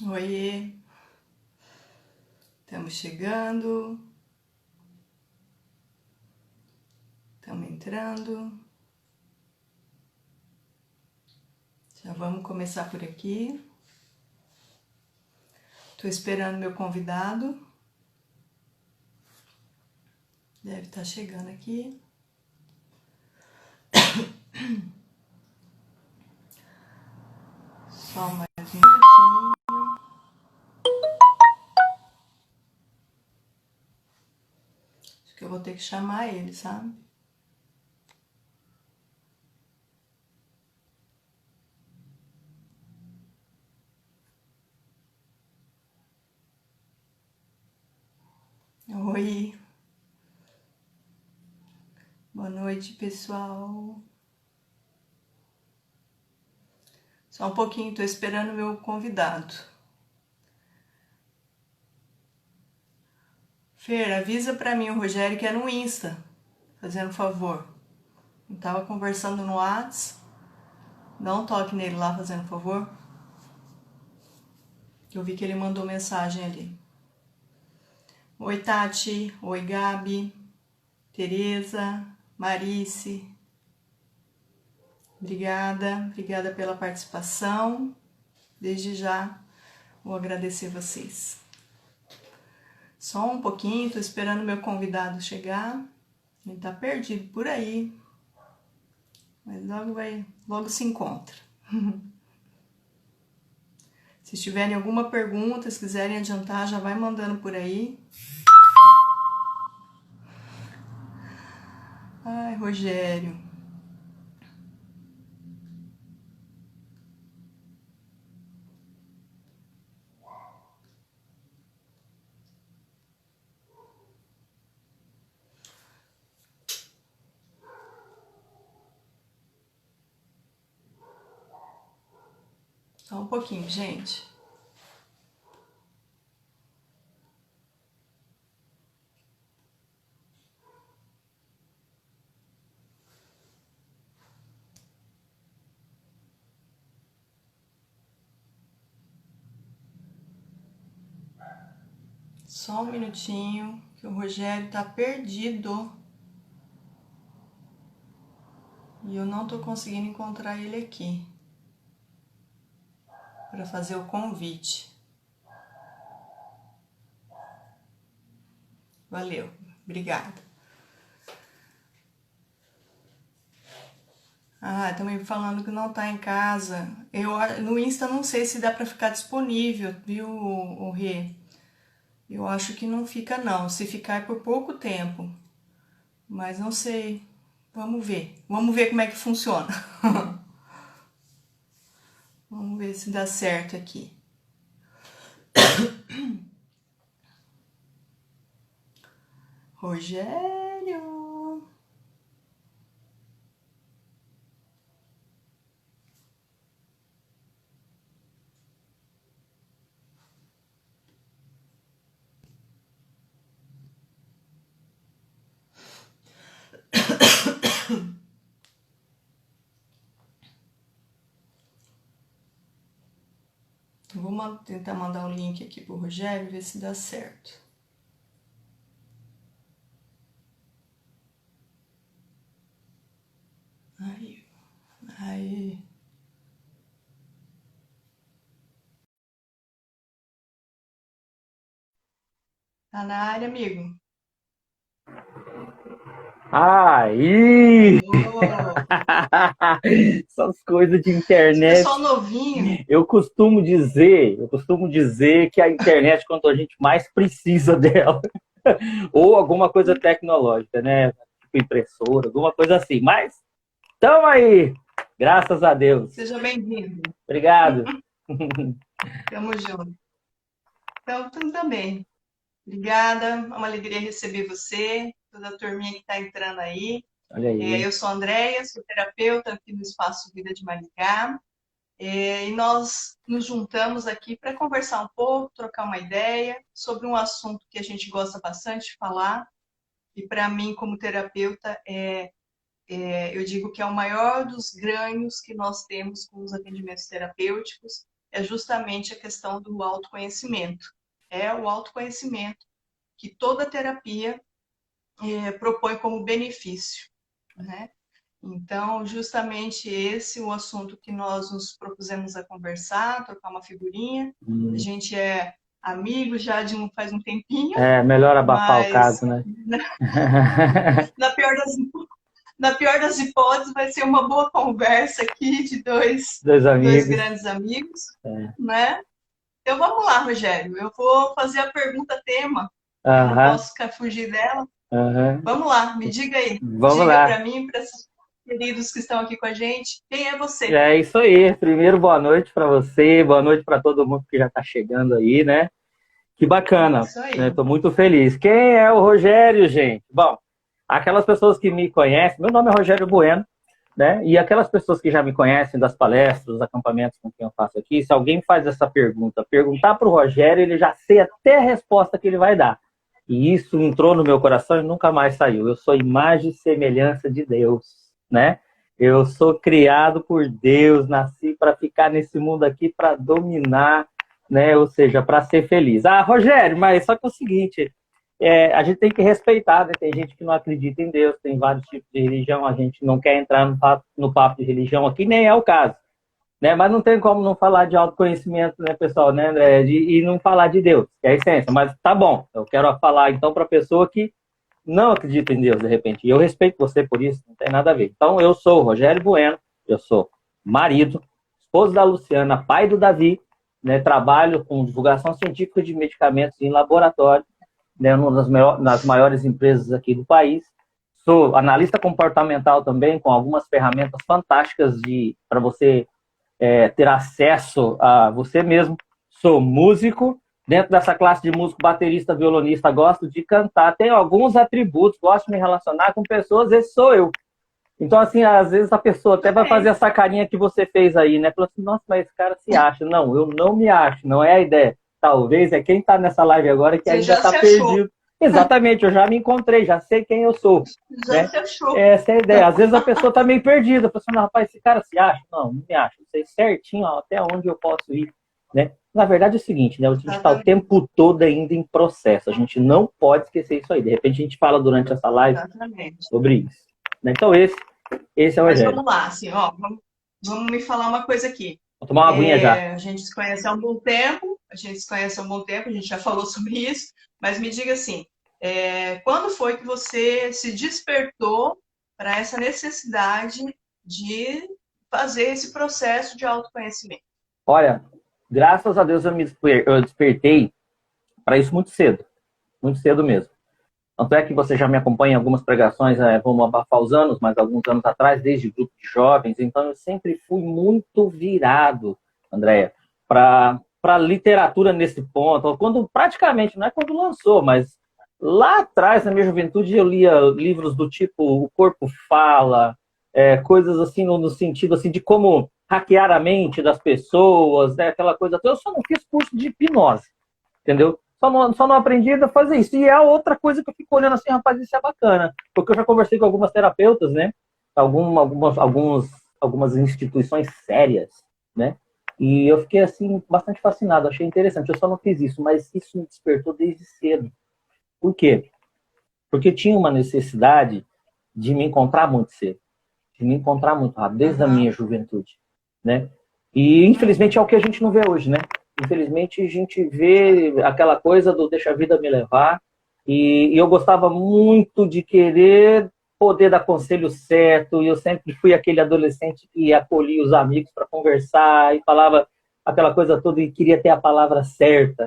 Oiê, estamos chegando, estamos entrando. Já vamos começar por aqui. Estou esperando meu convidado. Deve estar chegando aqui. Só mais um pouquinho. Acho que eu vou ter que chamar ele, sabe? Oi, boa noite, pessoal. Só um pouquinho, estou esperando meu convidado. Fer, avisa para mim o Rogério que é no Insta, fazendo um favor. Eu tava conversando no Whats. Dá um toque nele lá, fazendo um favor. Eu vi que ele mandou mensagem ali. Oi, Tati. Oi, Gabi. Tereza. Marice. Obrigada pela participação. Desde já vou agradecer vocês. Só um pouquinho, tô esperando meu convidado chegar. Ele tá perdido por aí, mas logo se encontra. Se tiverem alguma pergunta, se quiserem adiantar, já vai mandando por aí. Ai, Rogério. Só um pouquinho, gente. Só um minutinho, que o Rogério tá perdido. E eu não tô conseguindo encontrar ele aqui para fazer o convite. Valeu, obrigada. Ah, também falando que não tá em casa. No Insta não sei se dá para ficar disponível, viu, o Rê? Eu acho que não fica não. Se ficar é por pouco tempo. Mas não sei. Vamos ver. Vamos ver como é que funciona. Vamos ver se dá certo aqui. Rogério. Vou tentar mandar um link aqui pro Rogério, ver se dá certo. Aí. Tá na área, amigo? Aí! Ô, Essas coisas de esse internet. pessoal novinho. Eu costumo dizer que a internet, quando a gente mais precisa dela, ou alguma coisa tecnológica, né? Tipo impressora, alguma coisa assim. Mas estamos aí, graças a Deus. Seja bem-vindo. Obrigado. Tamo junto. Então, tudo também. Obrigada, é uma alegria receber você, toda a turminha que está entrando aí. Olha aí. Eu sou a Andréia, sou terapeuta aqui no Espaço Vida de Maringá. E nós nos juntamos aqui para conversar um pouco, trocar uma ideia sobre um assunto que a gente gosta bastante de falar. E para mim, como terapeuta, eu digo que é o maior dos ganhos que nós temos com os atendimentos terapêuticos, é justamente a questão do autoconhecimento. É o autoconhecimento que toda terapia propõe como benefício, né? Então, justamente esse é o assunto que nós nos propusemos a conversar, trocar uma figurinha. A gente é amigo já faz um tempinho, É melhor abafar o mas caso, né? na pior das, na pior das hipóteses vai ser uma boa conversa aqui de Dois dois amigos. grandes amigos, né? Então vamos lá, Rogério. Eu vou fazer a pergunta tema. Eu não Aham, posso fugir dela. aham. Vamos lá, me diga aí. Vamos Diga lá. para mim, para esses queridos que estão aqui com a gente, quem é você? É isso aí. Primeiro, boa noite para você, boa noite para todo mundo que já está chegando aí, né? Que bacana, Isso né? aí. Estou muito feliz. Quem é o Rogério, gente? Bom, aquelas pessoas que me conhecem, meu nome é Rogério Bueno, né? E aquelas pessoas que já me conhecem das palestras, dos acampamentos com quem eu faço aqui, se alguém faz essa pergunta, perguntar para o Rogério, ele já sei até a resposta que ele vai dar. E isso entrou no meu coração e nunca mais saiu. Eu sou imagem e semelhança de Deus, né? Eu sou criado por Deus, nasci para ficar nesse mundo aqui, para dominar, né? Ou seja, para ser feliz. Ah, Rogério, mas só que é o seguinte, a gente tem que respeitar, né? Tem gente que não acredita em Deus, tem vários tipos de religião, a gente não quer entrar no papo de religião aqui, nem é o caso, né? Mas não tem como não falar de autoconhecimento, né, pessoal, né, André? E não falar de Deus, que é a essência. Mas tá bom, eu quero falar então para a pessoa que não acredita em Deus, de repente. E eu respeito você por isso, não tem nada a ver. Então, eu sou o Rogério Bueno, eu sou marido, esposo da Luciana, pai do Davi, né? Trabalho com divulgação científica de medicamentos em laboratório, né? Uma das maiores empresas aqui do país. Sou analista comportamental também, com algumas ferramentas fantásticas para você ter acesso a você mesmo. Sou músico, dentro dessa classe de músico, baterista, violonista, gosto de cantar, tenho alguns atributos, gosto de me relacionar com pessoas, esse sou eu. Então, assim, às vezes a pessoa até vai fazer essa carinha que você fez aí, né? Falou assim, nossa, mas esse cara se acha. Não, eu não me acho, não é a ideia. Talvez é quem está nessa live agora que Você ainda já está se achou. perdido. Exatamente, eu já me encontrei, já sei quem eu sou, Já né? se achou. Essa é a ideia. Às vezes a pessoa está meio perdida, a pessoa, não, rapaz, esse cara se acha? Não, não me acho. Eu sei certinho ó, até onde eu posso ir, né? Na verdade é o seguinte, né? A gente está o tempo todo ainda em processo. A gente não pode esquecer isso aí. De repente a gente fala durante essa live sobre isso, né? Então esse é o Mas Rogério. vamos lá, assim, ó, vamos me falar uma coisa aqui. Vou tomar uma aguinha já. A gente se conhece há um bom tempo, a gente já falou sobre isso, mas me diga assim, quando foi que você se despertou para essa necessidade de fazer esse processo de autoconhecimento? Olha, graças a Deus eu despertei para isso muito cedo mesmo. Tanto é que você já me acompanha em algumas pregações, vamos abafar os anos, mas alguns anos atrás, desde grupo de jovens, então eu sempre fui muito virado, Andréia, para literatura nesse ponto, quando praticamente, não é quando lançou, mas lá atrás, na minha juventude, eu lia livros do tipo O Corpo Fala, coisas assim no sentido assim, de como hackear a mente das pessoas, né, aquela coisa. Eu só não fiz curso de hipnose, entendeu? Só não aprendi a fazer isso. E é outra coisa que eu fico olhando assim, rapaz, isso é bacana. Porque eu já conversei com algumas terapeutas, né? Algumas instituições sérias, né? E eu fiquei, assim, bastante fascinado. Achei interessante. Eu só não fiz isso, mas isso me despertou desde cedo. Por quê? Porque tinha uma necessidade de me encontrar muito cedo. De me encontrar muito rápido, desde a minha juventude, né? E, infelizmente, é o que a gente não vê hoje, né? Infelizmente, a gente vê aquela coisa do deixa a vida me levar. E eu gostava muito de querer poder dar conselho certo. E eu sempre fui aquele adolescente que acolhia os amigos para conversar e falava aquela coisa toda e queria ter a palavra certa.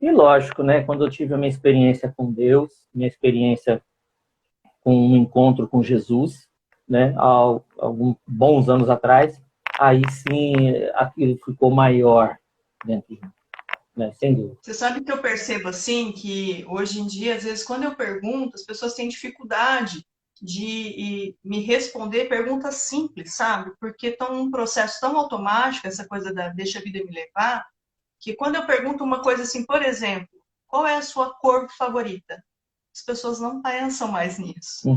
E lógico, né? Quando eu tive a minha experiência com Deus, minha experiência com um encontro com Jesus, né? Há alguns bons anos atrás, aí sim aquilo ficou maior dentro de mim, né? Sem dúvida. Você sabe que eu percebo assim que hoje em dia, às vezes, quando eu pergunto, as pessoas têm dificuldade de me responder perguntas simples, sabe? Porque estão num processo tão automático, essa coisa da deixa a vida me levar, que quando eu pergunto uma coisa assim, por exemplo, qual é a sua cor favorita? As pessoas não pensam mais nisso,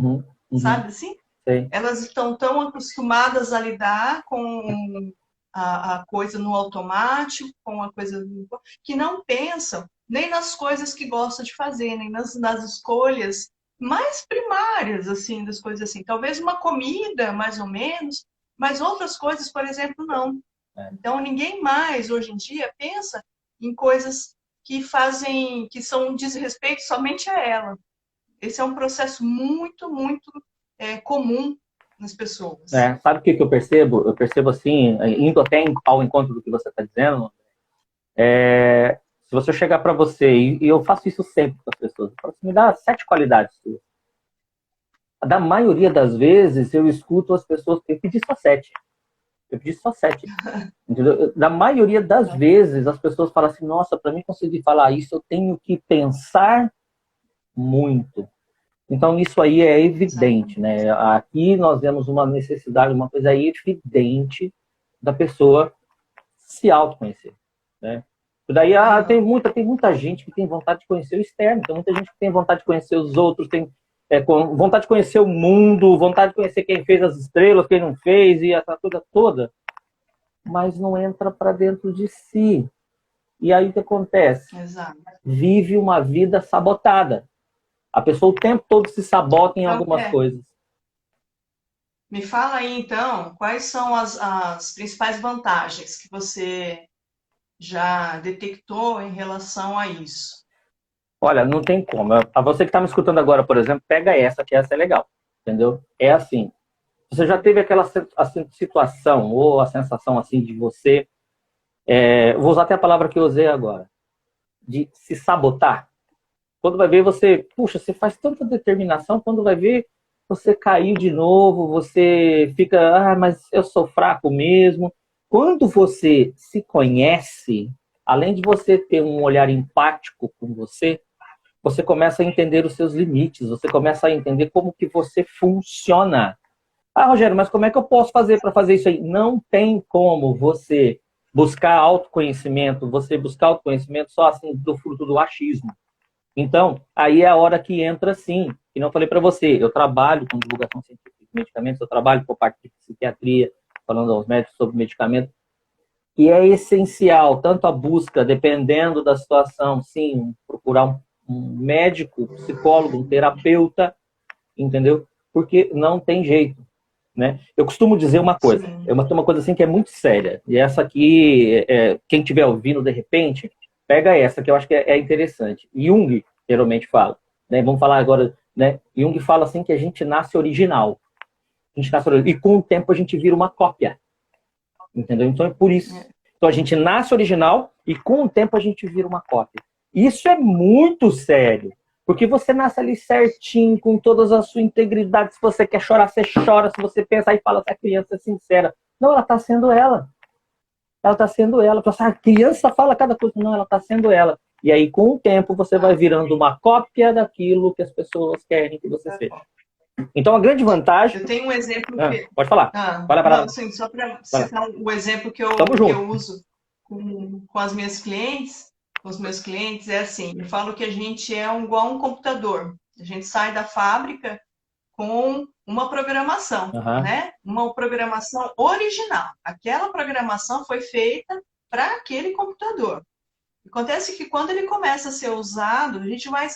sabe assim? Sei. Elas estão tão acostumadas a lidar com a coisa no automático, com a coisa que não pensam nem nas coisas que gostam de fazer, nem nas escolhas mais primárias, assim, das coisas assim. Talvez uma comida, mais ou menos, mas outras coisas, por exemplo, não. Então, ninguém mais, hoje em dia, pensa em coisas que são um desrespeito somente a ela. Esse é um processo muito, muito comum nas pessoas. Sabe o que eu percebo? Eu percebo assim, indo até ao encontro do que você está dizendo, se você chegar para você, e eu faço isso sempre com as pessoas, eu falo assim, me dá 7 qualidades suas. Da maioria das vezes, eu escuto as pessoas, eu pedi só 7. Eu pedi só 7. Entendeu? Da maioria das vezes, as pessoas falam assim, nossa, para mim conseguir falar isso, eu tenho que pensar muito. Então, isso aí é evidente, né? Aqui nós vemos uma necessidade, uma coisa evidente da pessoa se autoconhecer, né? Daí tem muita gente que tem vontade de conhecer o externo, tem muita gente que tem vontade de conhecer os outros, tem vontade de conhecer o mundo, vontade de conhecer quem fez as estrelas, quem não fez, e essa coisa toda, mas não entra para dentro de si. E aí o que acontece? Exato. Vive uma vida sabotada. A pessoa o tempo todo se sabota em algumas coisas. Me fala aí, então, quais são as principais vantagens que você já detectou em relação a isso? Olha, não tem como. A você que está me escutando agora, por exemplo, pega essa, que essa é legal. Entendeu? É assim. Você já teve aquela situação ou a sensação assim de você... vou usar até a palavra que eu usei agora. De se sabotar. Quando vai ver, puxa, você faz tanta determinação, quando vai ver, você caiu de novo, você fica, mas eu sou fraco mesmo. Quando você se conhece, além de você ter um olhar empático com você começa a entender os seus limites, você começa a entender como que você funciona. Ah, Rogério, mas como é que eu posso fazer para fazer isso aí? Não tem como você buscar autoconhecimento só assim do fruto do achismo. Então, aí é a hora que entra, sim. Que não eu falei para você, eu trabalho com divulgação científica de medicamentos, eu trabalho com a parte de psiquiatria, falando aos médicos sobre medicamentos. E é essencial, tanto a busca, dependendo da situação, sim, procurar um médico, psicólogo, um terapeuta, entendeu? Porque não tem jeito, né? Eu costumo dizer uma coisa, uma coisa assim que é muito séria. E essa aqui, quem estiver ouvindo de repente, pega essa, que eu acho que é interessante. Jung geralmente fala, né? Vamos falar agora, né? Jung fala assim que a gente nasce original. E com o tempo a gente vira uma cópia. Entendeu? Então é por isso. Então a gente nasce original e com o tempo a gente vira uma cópia. Isso é muito sério. Porque você nasce ali certinho, com todas a sua integridade. Se você quer chorar, você chora. Se você pensa e fala, essa criança é sincera. Não, ela está sendo ela. Ela está sendo ela. A criança fala cada coisa. Não, ela está sendo ela. E aí, com o tempo, você vai virando uma cópia daquilo que as pessoas querem que você seja. Então, a grande vantagem... Eu tenho um exemplo... Pode falar. Não, sim, só para citar o exemplo que eu uso com as minhas clientes, com os meus clientes, é assim, eu falo que a gente é igual um computador. A gente sai da fábrica com uma programação, né? Uma programação original. Aquela programação foi feita para aquele computador. Acontece que quando ele começa a ser usado, a gente vai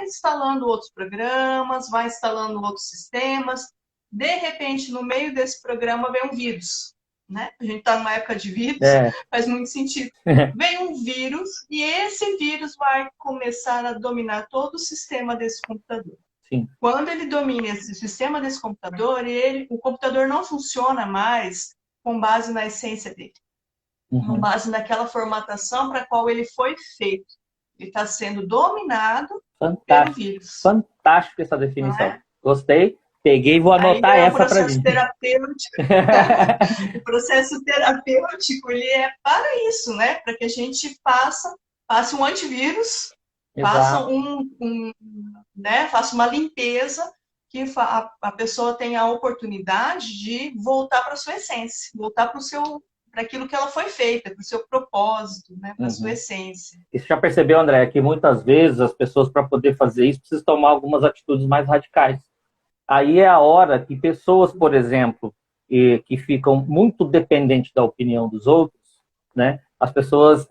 instalando outros programas, vai instalando outros sistemas. De repente, no meio desse programa, vem um vírus. Né? A gente está numa época de vírus, faz muito sentido. Vem um vírus e esse vírus vai começar a dominar todo o sistema desse computador. Sim. Quando ele domina esse sistema desse computador, o computador não funciona mais com base na essência dele. Com base naquela formatação para a qual ele foi feito. Ele está sendo dominado pelo vírus. Fantástico essa definição. Gostei. Peguei e vou anotar essa para mim. O processo terapêutico ele é para isso, né? Para que a gente passe um antivírus, faça faça uma limpeza, que a pessoa tenha a oportunidade de voltar para a sua essência, voltar para aquilo que ela foi feita, para o seu propósito, né? Para a sua essência. E você já percebeu, André, que muitas vezes as pessoas, para poder fazer isso, precisam tomar algumas atitudes mais radicais. Aí é a hora que pessoas, por exemplo, que ficam muito dependentes da opinião dos outros, né? As pessoas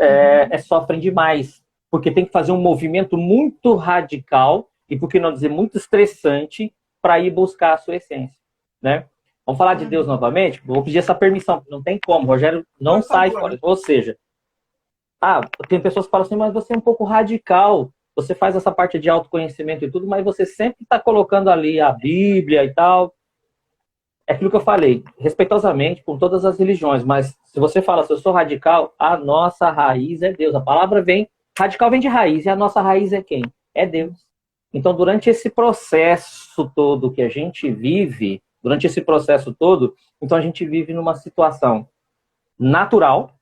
sofrem demais, porque tem que fazer um movimento muito radical e, por que não dizer, muito estressante para ir buscar a sua essência, né? Vamos falar de Deus novamente? Vou pedir essa permissão, porque não tem como. O Rogério não sai fora. Ou seja, tem pessoas que falam assim, mas você é um pouco radical. Você faz essa parte de autoconhecimento e tudo, mas você sempre está colocando ali a Bíblia e tal. É aquilo que eu falei, respeitosamente, com todas as religiões, mas se você fala assim, eu sou radical, a nossa raiz é Deus. A palavra radical vem de raiz, e a nossa raiz é quem? É Deus. Então, durante esse processo todo que a gente vive, então a gente vive numa situação natural,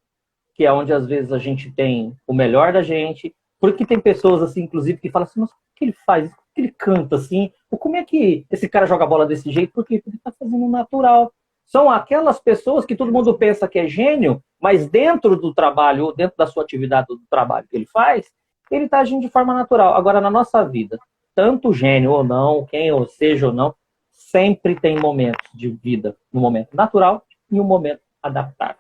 que é onde às vezes a gente tem o melhor da gente, porque tem pessoas assim, inclusive, que falam assim, mas o que ele faz? Por que ele canta assim? Ou como é que esse cara joga bola desse jeito? Porque ele está fazendo natural. São aquelas pessoas que todo mundo pensa que é gênio, mas dentro do trabalho, ou dentro da sua atividade do trabalho que ele faz, ele está agindo de forma natural. Agora, na nossa vida, tanto gênio ou não, quem ou seja ou não, sempre tem momentos de vida, um momento natural e um momento adaptável.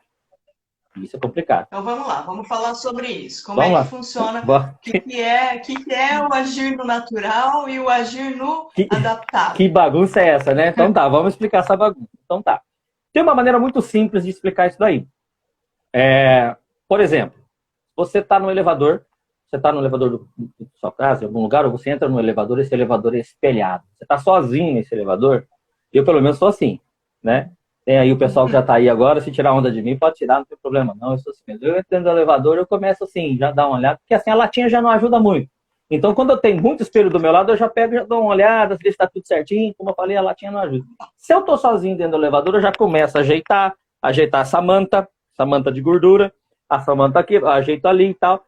Isso é complicado. Então vamos lá, vamos falar sobre isso. Como vamos é que lá. funciona, o que é o agir no natural e o agir no adaptável. Que bagunça é essa, né? Então tá, vamos explicar essa bagunça. Então tá. Tem uma maneira muito simples de explicar isso daí. Por exemplo, você está no elevador, da sua casa, em algum lugar, ou você entra no elevador, esse elevador é espelhado. Você está sozinho nesse elevador, eu pelo menos sou assim, né? Tem aí o pessoal que já está aí agora, se tirar onda de mim, pode tirar, não tem problema não, eu sou assim mesmo. Eu entro dentro do elevador, eu começo assim, já dá uma olhada, porque assim a latinha já não ajuda muito. Então, quando eu tenho muito espelho do meu lado, eu já pego, já dou uma olhada, se está tudo certinho, como eu falei, a latinha não ajuda. Se eu estou sozinho dentro do elevador, eu já começo a ajeitar essa manta de gordura, essa manta aqui, ajeito ali e tal.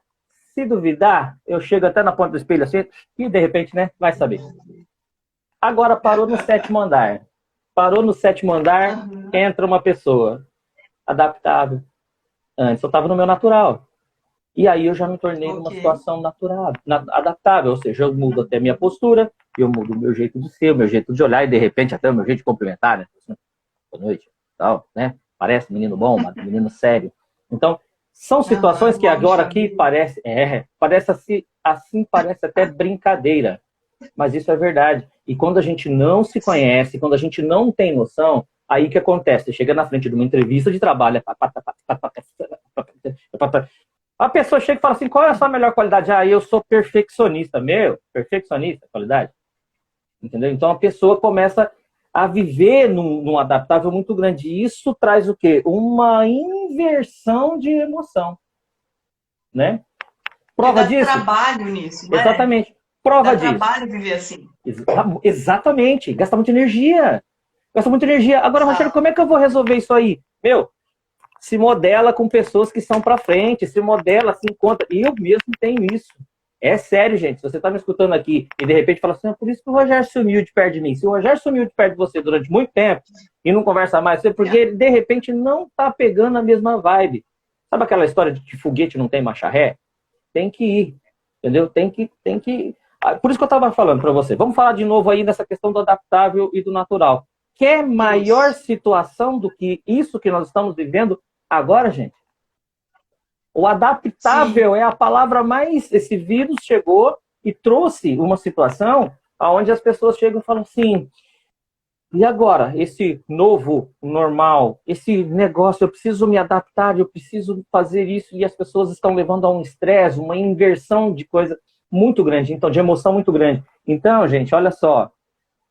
Se duvidar, eu chego até na ponta do espelho assim, e de repente, né, vai saber. Agora parou no 7º andar. Entra uma pessoa adaptável. Antes eu estava no meu natural. E aí eu já me tornei numa situação adaptável. Ou seja, eu mudo até a minha postura, eu mudo o meu jeito de ser, o meu jeito de olhar, e de repente até o meu jeito de cumprimentar, né? Boa noite, tal, né? Parece menino bom, menino sério. Então, são situações que agora aqui parece até brincadeira. Mas isso é verdade. E quando a gente não se conhece, quando a gente não tem noção, aí que acontece? Você chega na frente de uma entrevista de trabalho, a pessoa chega e fala assim, qual é a sua melhor qualidade? Eu sou perfeccionista. Perfeccionista, qualidade. Entendeu? Então a pessoa começa a viver num adaptável muito grande. E isso traz o quê? Uma inversão de emoção. Né? Prova disso? Trabalho nisso, né? Exatamente. Prova disso. Trabalho viver assim. Exatamente. Gasta muita energia. Agora, Rogério, como é que eu vou resolver isso aí? Se modela com pessoas que são pra frente, se modela, se encontra. Eu mesmo tenho isso. É sério, gente. Se você tá me escutando aqui e de repente fala assim, por isso que o Rogério sumiu de perto de mim. Se o Rogério sumiu de perto de você durante muito tempo e não conversa mais, é porque ele de repente não tá pegando a mesma vibe. Sabe aquela história de que foguete não tem marcha ré? Tem que ir, entendeu? Tem que. Por isso que eu estava falando para você. Vamos falar de novo aí nessa questão do adaptável e do natural. Quer maior situação do que isso que nós estamos vivendo agora, gente? O adaptável é a palavra mais... Esse vírus chegou e trouxe uma situação onde as pessoas chegam e falam assim, e agora? Esse novo normal, esse negócio, eu preciso me adaptar, eu preciso fazer isso, e as pessoas estão levando a um estresse, uma inversão de coisa muito grande, então, de emoção muito grande. Então, gente, olha só,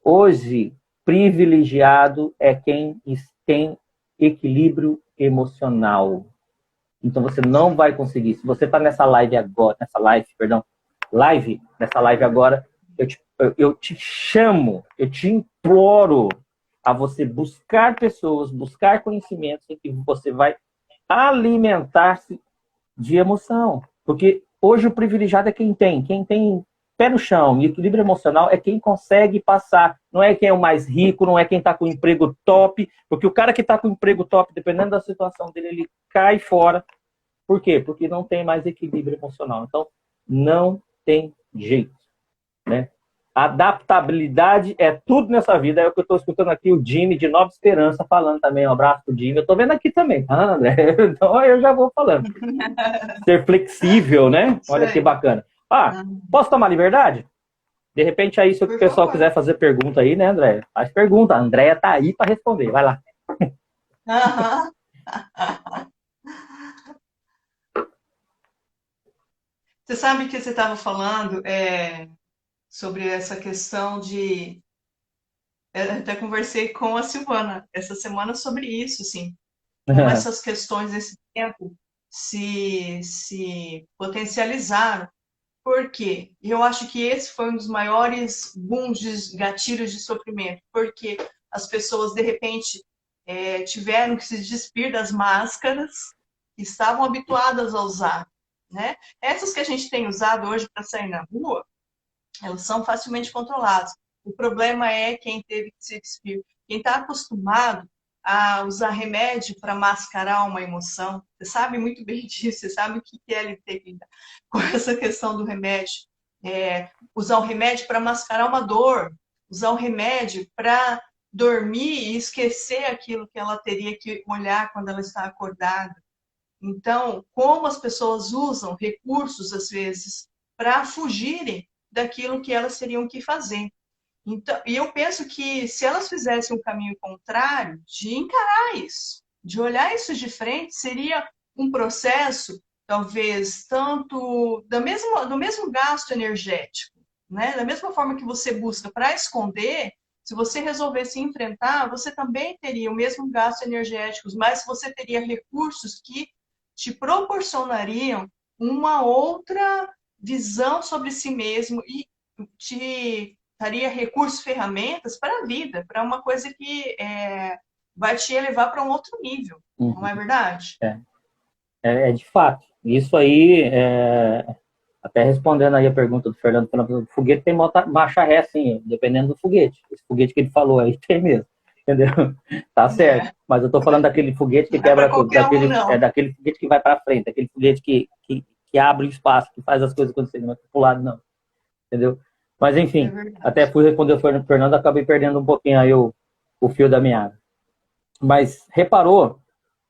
hoje, privilegiado é quem tem equilíbrio emocional. Então, você não vai conseguir. Se você está nessa live agora, eu te chamo, eu te imploro a você buscar pessoas, buscar conhecimentos em que você vai alimentar-se de emoção. Porque hoje o privilegiado é quem tem pé no chão e equilíbrio emocional é quem consegue passar. Não é quem é o mais rico, não é quem está com emprego top, porque o cara que está com emprego top, dependendo da situação dele, ele cai fora. Por quê? Porque não tem mais equilíbrio emocional. Então, não tem jeito, né? Adaptabilidade é tudo nessa vida. É o que eu estou escutando aqui, o Jimmy de Nova Esperança falando também. Um abraço pro Jimmy. Eu estou vendo aqui também, tá, André? Então eu já vou falando. Ser flexível, né? Isso Olha que aí. bacana. Ah, posso tomar liberdade? De repente aí, se o Por pessoal favor. quiser fazer pergunta aí, né, André? Faz pergunta. A Andréia tá aí para responder. Vai lá. Aham. Você sabe que você estava falando sobre essa questão de. Eu até conversei com a Silvana essa semana sobre isso, assim, como essas questões desse tempo se potencializaram. Por quê? Eu acho que esse foi um dos maiores booms de gatilhos de sofrimento, porque as pessoas, de repente, tiveram que se despir das máscaras que estavam habituadas a usar, né? Essas que a gente tem usado hoje para sair na rua, elas são facilmente controladas. O problema é quem teve que se despir. Quem está acostumado a usar remédio para mascarar uma emoção, você sabe muito bem disso, você sabe o que é lidar com essa questão do remédio. Usar o remédio para mascarar uma dor, usar o remédio para dormir e esquecer aquilo que ela teria que olhar quando ela está acordada. Então, como as pessoas usam recursos, às vezes, para fugirem daquilo que elas teriam que fazer. Então, e eu penso que se elas fizessem um caminho contrário, de encarar isso, de olhar isso de frente, seria um processo, talvez, tanto do mesmo gasto energético, né? Da mesma forma que você busca para esconder, se você resolvesse enfrentar, você também teria o mesmo gasto energético, mas você teria recursos que te proporcionariam uma outra visão sobre si mesmo e te daria recursos, ferramentas para a vida, para uma coisa que vai te elevar para um outro nível, não é verdade? É de fato. Isso aí, até respondendo aí a pergunta do Fernando, o foguete tem marcha ré, sim, dependendo do foguete. Esse foguete que ele falou aí tem mesmo, entendeu? Tá certo. É, Mas eu tô falando daquele foguete que não é para quebra tudo, qualquer um, não. daquele foguete que vai para frente, daquele foguete que abre o espaço, que faz as coisas acontecerem, não é pro lado, não, entendeu? Mas É enfim, até verdade. fui responder o Fernando, acabei perdendo um pouquinho aí o fio da meada. Mas reparou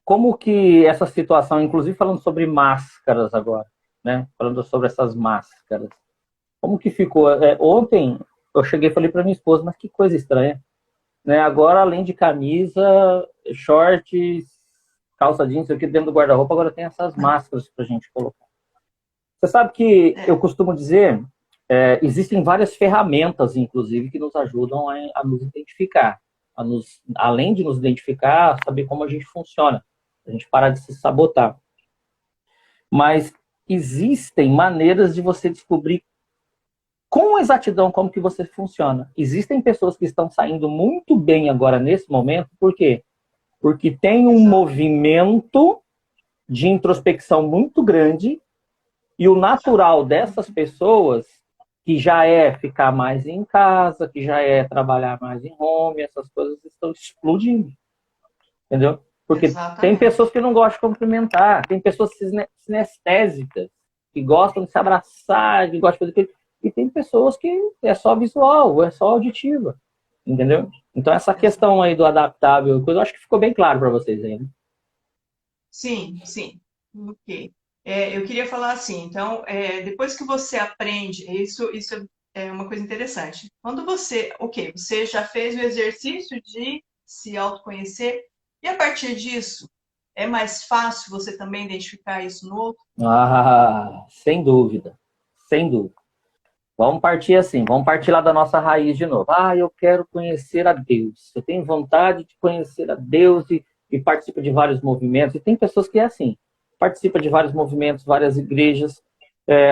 como que essa situação, inclusive falando sobre máscaras agora, né? Falando sobre essas máscaras. Como que ficou? Ontem eu cheguei e falei para minha esposa, mas que coisa estranha, né? Agora, além de camisa, shorts, calça jeans, aqui dentro do guarda-roupa, agora tem essas máscaras para a gente colocar. Você sabe que eu É, costumo dizer, existem várias ferramentas, inclusive, que nos ajudam a nos identificar, além de nos identificar, saber como a gente funciona, a gente parar de se sabotar. Mas existem maneiras de você descobrir com exatidão como que você funciona. Existem pessoas que estão saindo muito bem agora nesse momento, por quê? Porque tem um exatamente. movimento de introspecção muito grande e o natural dessas pessoas, que já é ficar mais em casa, que já é trabalhar mais em home, essas coisas estão explodindo, entendeu? Porque tem pessoas Exatamente. que não gostam de cumprimentar, tem pessoas sinestésicas, que gostam de se abraçar, que gostam de fazer aquilo, e tem pessoas que é só visual, é só auditiva, entendeu? Então essa questão aí do adaptável, eu acho que ficou bem claro para vocês aí, né? Sim, sim. Ok. Eu queria falar assim, então, depois que você aprende, isso é uma coisa interessante. Quando você, ok, você já fez o exercício de se autoconhecer, e a partir disso, é mais fácil você também identificar isso no outro? Ah, sem dúvida, sem dúvida. Vamos partir assim, vamos partir lá da nossa raiz de novo. Ah, eu quero conhecer a Deus. Eu tenho vontade de conhecer a Deus e participa de vários movimentos. E tem pessoas que é assim, participa de vários movimentos, várias igrejas,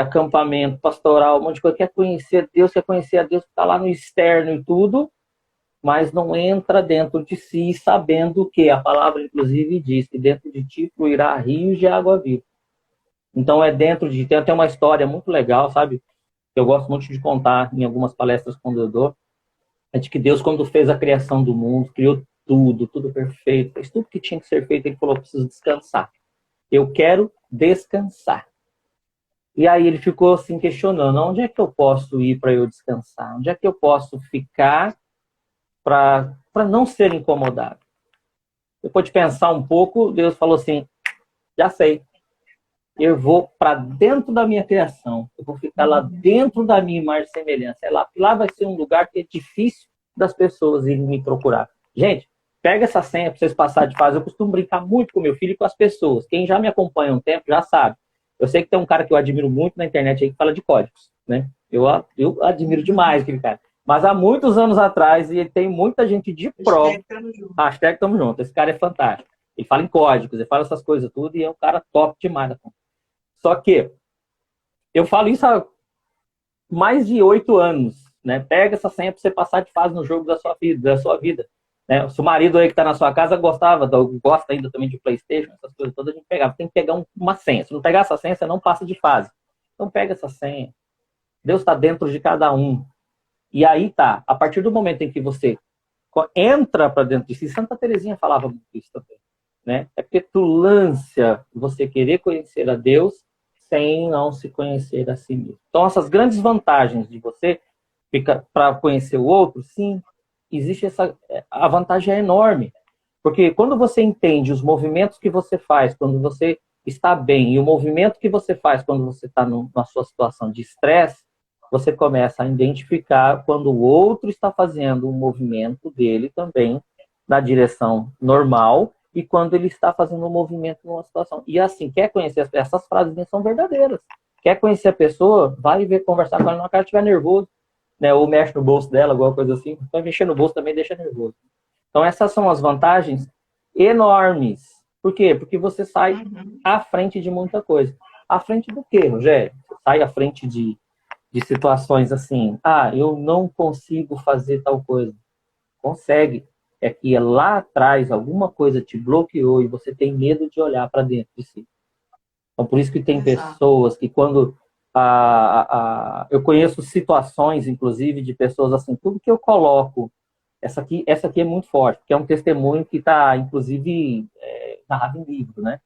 acampamento, pastoral, um monte de coisa. Quer conhecer a Deus que está lá no externo e tudo, mas não entra dentro de si, sabendo que a palavra, inclusive, diz que dentro de ti fluirá rios de água viva. Então é dentro de... Tem até uma história muito legal, sabe? Que eu gosto muito de contar em algumas palestras quando eu dou, é de que Deus, quando fez a criação do mundo, criou tudo, tudo perfeito, fez tudo que tinha que ser feito, ele falou, preciso descansar. Eu quero descansar. E aí ele ficou assim questionando, onde é que eu posso ir para eu descansar? Onde é que eu posso ficar para não ser incomodado? Depois de pensar um pouco, Deus falou assim, já sei, eu vou para dentro da minha criação, eu vou ficar lá dentro da minha imagem e semelhança. Lá vai ser um lugar que é difícil das pessoas irem me procurar. Gente, pega essa senha para vocês passarem de fase. Eu costumo brincar muito com meu filho e com as pessoas. Quem já me acompanha há um tempo já sabe. Eu sei que tem um cara que eu admiro muito na internet aí que fala de códigos, né? Eu admiro demais aquele cara. Mas há muitos anos atrás, e tem muita gente de prova. Hashtag tamo junto. Esse cara é fantástico. Ele fala em códigos, ele fala essas coisas tudo e é um cara top demais. Só que eu falo isso há mais de 8 anos, né? Pega essa senha para você passar de fase no jogo da sua vida. Né? Se o marido aí que está na sua casa gosta ainda também de PlayStation, essas coisas todas, a gente pegava. Tem que pegar uma senha. Se não pegar essa senha, você não passa de fase. Então pega essa senha. Deus está dentro de cada um. E aí tá, a partir do momento em que você entra para dentro de si, Santa Teresinha falava muito isso também, né? É petulância você querer conhecer a Deus sem não se conhecer a si mesmo. Então, essas grandes vantagens de você ficar para conhecer o outro, sim, existe a vantagem é enorme. Porque quando você entende os movimentos que você faz, quando você está bem, e o movimento que você faz quando você está na sua situação de estresse, você começa a identificar quando o outro está fazendo um movimento dele também na direção normal e quando ele está fazendo um movimento numa situação. E assim, quer conhecer essas frases são verdadeiras. Quer conhecer a pessoa, vai ver, conversar com ela na cara, estiver nervoso, né? Ou mexe no bolso dela, alguma coisa assim. Vai mexer no bolso também deixa nervoso. Então essas são as vantagens enormes. Por quê? Porque você sai à frente de muita coisa. À frente do quê, Rogério? Você sai à frente de situações assim, eu não consigo fazer tal coisa. Consegue. É que lá atrás alguma coisa te bloqueou e você tem medo de olhar para dentro de si. Então, por isso que tem pessoas que quando... eu conheço situações, inclusive, de pessoas assim, tudo que eu coloco, essa aqui é muito forte, porque é um testemunho que está, inclusive, narrado em livro, né?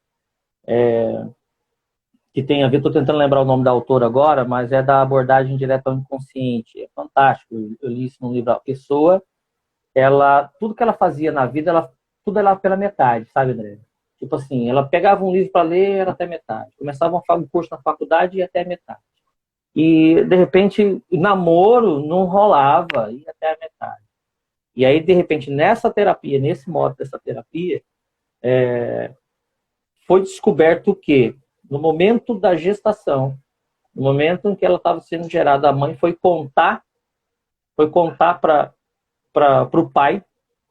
Que tem a ver, estou tentando lembrar o nome da autora agora, mas é da abordagem direta ao inconsciente. É fantástico, eu li isso no livro. A pessoa, tudo que ela fazia na vida, tudo era pela metade, sabe, André? Tipo assim, ela pegava um livro para ler, era até metade. Começava um curso na faculdade e ia até metade. E, de repente, namoro não rolava, ia até a metade. E aí, de repente, nessa terapia, nesse modo dessa terapia, foi descoberto que no momento da gestação, no momento em que ela estava sendo gerada, a mãe foi contar para o pai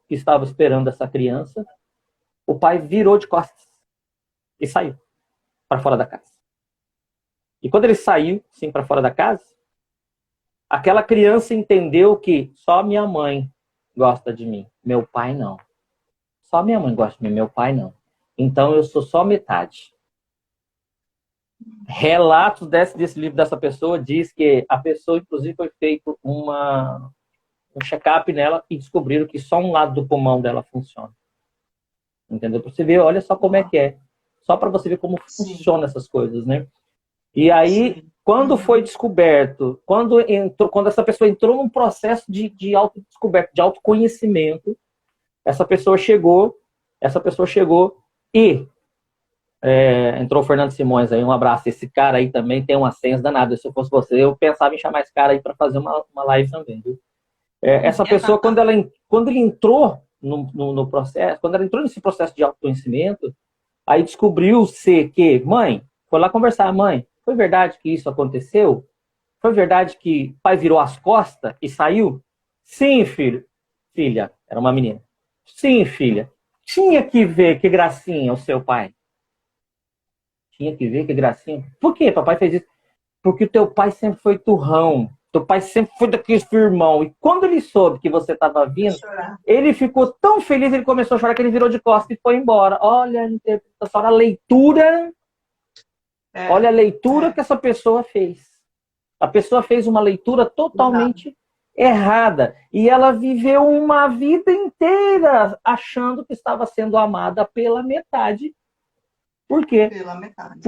que estava esperando essa criança. O pai virou de costas e saiu para fora da casa. E quando ele saiu, sim, para fora da casa, aquela criança entendeu que só minha mãe gosta de mim, meu pai não. Só minha mãe gosta de mim, meu pai não. Então eu sou só metade. Relatos desse livro dessa pessoa diz que a pessoa, inclusive, foi feito um check-up nela e descobriram que só um lado do pulmão dela funciona. Entendeu? Para você ver, olha só como é que é. Só para você ver como funcionam essas coisas, né? E aí, quando foi descoberto, quando essa pessoa entrou num processo de autodescoberta, de autoconhecimento, essa pessoa chegou e entrou o Fernando Simões aí, um abraço. Esse cara aí também tem uma senha danada. Se eu fosse você, eu pensava em chamar esse cara aí para fazer uma live também, viu? Essa pessoa, quando ele entrou no processo, quando ela entrou nesse processo de autoconhecimento, aí descobriu-se que, mãe, foi lá conversar, mãe, foi verdade que isso aconteceu? Foi verdade que o pai virou as costas e saiu? Sim, filho. Filha, era uma menina. Sim, filha. Tinha que ver que gracinha o seu pai. Tinha que ver que gracinha. Por que papai fez isso? Porque o teu pai sempre foi turrão. Teu pai sempre foi daquele firmão. E quando ele soube que você estava vindo, ele ficou tão feliz, ele começou a chorar que ele virou de costas e foi embora. Olha a interpretação, a leitura. Olha a leitura que essa pessoa fez. A pessoa fez uma leitura totalmente errada. E ela viveu uma vida inteira achando que estava sendo amada pela metade Por quê? Pela metade.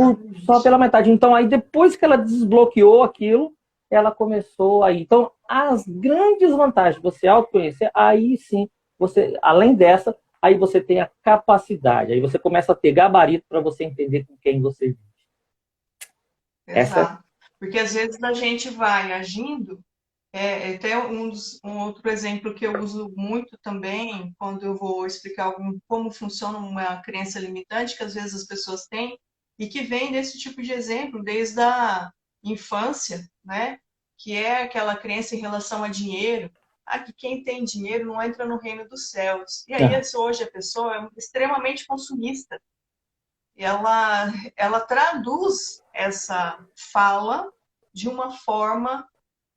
Só pela metade. Então, aí depois que ela desbloqueou aquilo, ela começou aí. Então, as grandes vantagens de você autoconhecer, aí sim, você, além dessa, aí você tem a capacidade, aí você começa a ter gabarito para você entender com quem você vive. Exato. Porque às vezes a gente vai agindo. Até um outro exemplo que eu uso muito também, quando eu vou explicar como funciona uma crença limitante que às vezes as pessoas têm, e que vem desse tipo de exemplo, desde a infância, né? Que é aquela crença em relação a dinheiro. Ah, que quem tem dinheiro não entra no reino dos céus. E aí, hoje, a pessoa é extremamente consumista. Ela traduz essa fala de uma forma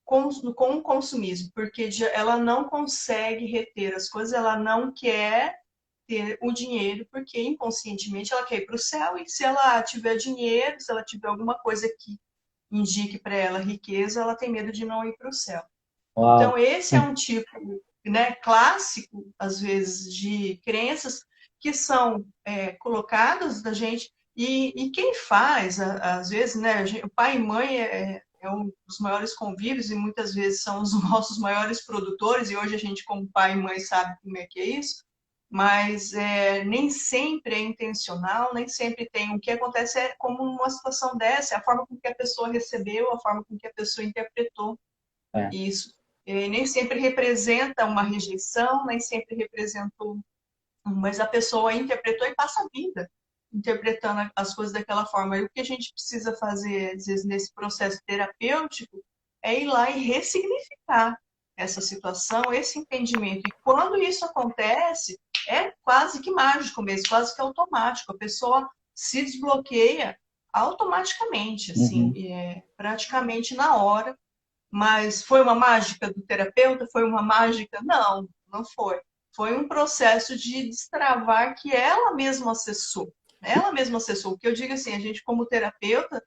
com o consumismo, porque ela não consegue reter as coisas, ela não quer ter o dinheiro, porque inconscientemente ela quer ir para o céu, e se ela tiver dinheiro, se ela tiver alguma coisa que indique para ela riqueza, ela tem medo de não ir para o céu. Uau. Então, esse é um tipo, né, clássico, às vezes, de crenças que são colocadas da gente, e quem faz, às vezes, né, o pai e mãe é um dos maiores convívios e muitas vezes são os nossos maiores produtores, e hoje a gente, como pai e mãe, sabe como é que é isso, mas nem sempre é intencional, nem sempre tem. O que acontece é como uma situação dessa, é a forma com que a pessoa recebeu, a forma com que a pessoa interpretou isso. E nem sempre representa uma rejeição, nem sempre representou, mas a pessoa interpretou e passa a vida interpretando as coisas daquela forma. E o que a gente precisa fazer, às vezes, nesse processo terapêutico, é ir lá e ressignificar essa situação, esse entendimento. E quando isso acontece, é quase que mágico mesmo, quase que automático. A pessoa se desbloqueia automaticamente, assim, praticamente na hora. Mas foi uma mágica do terapeuta? Foi uma mágica? Não, não foi. Foi um processo de destravar que ela mesma acessou. Ela mesma acessou. O que eu digo assim, a gente como terapeuta,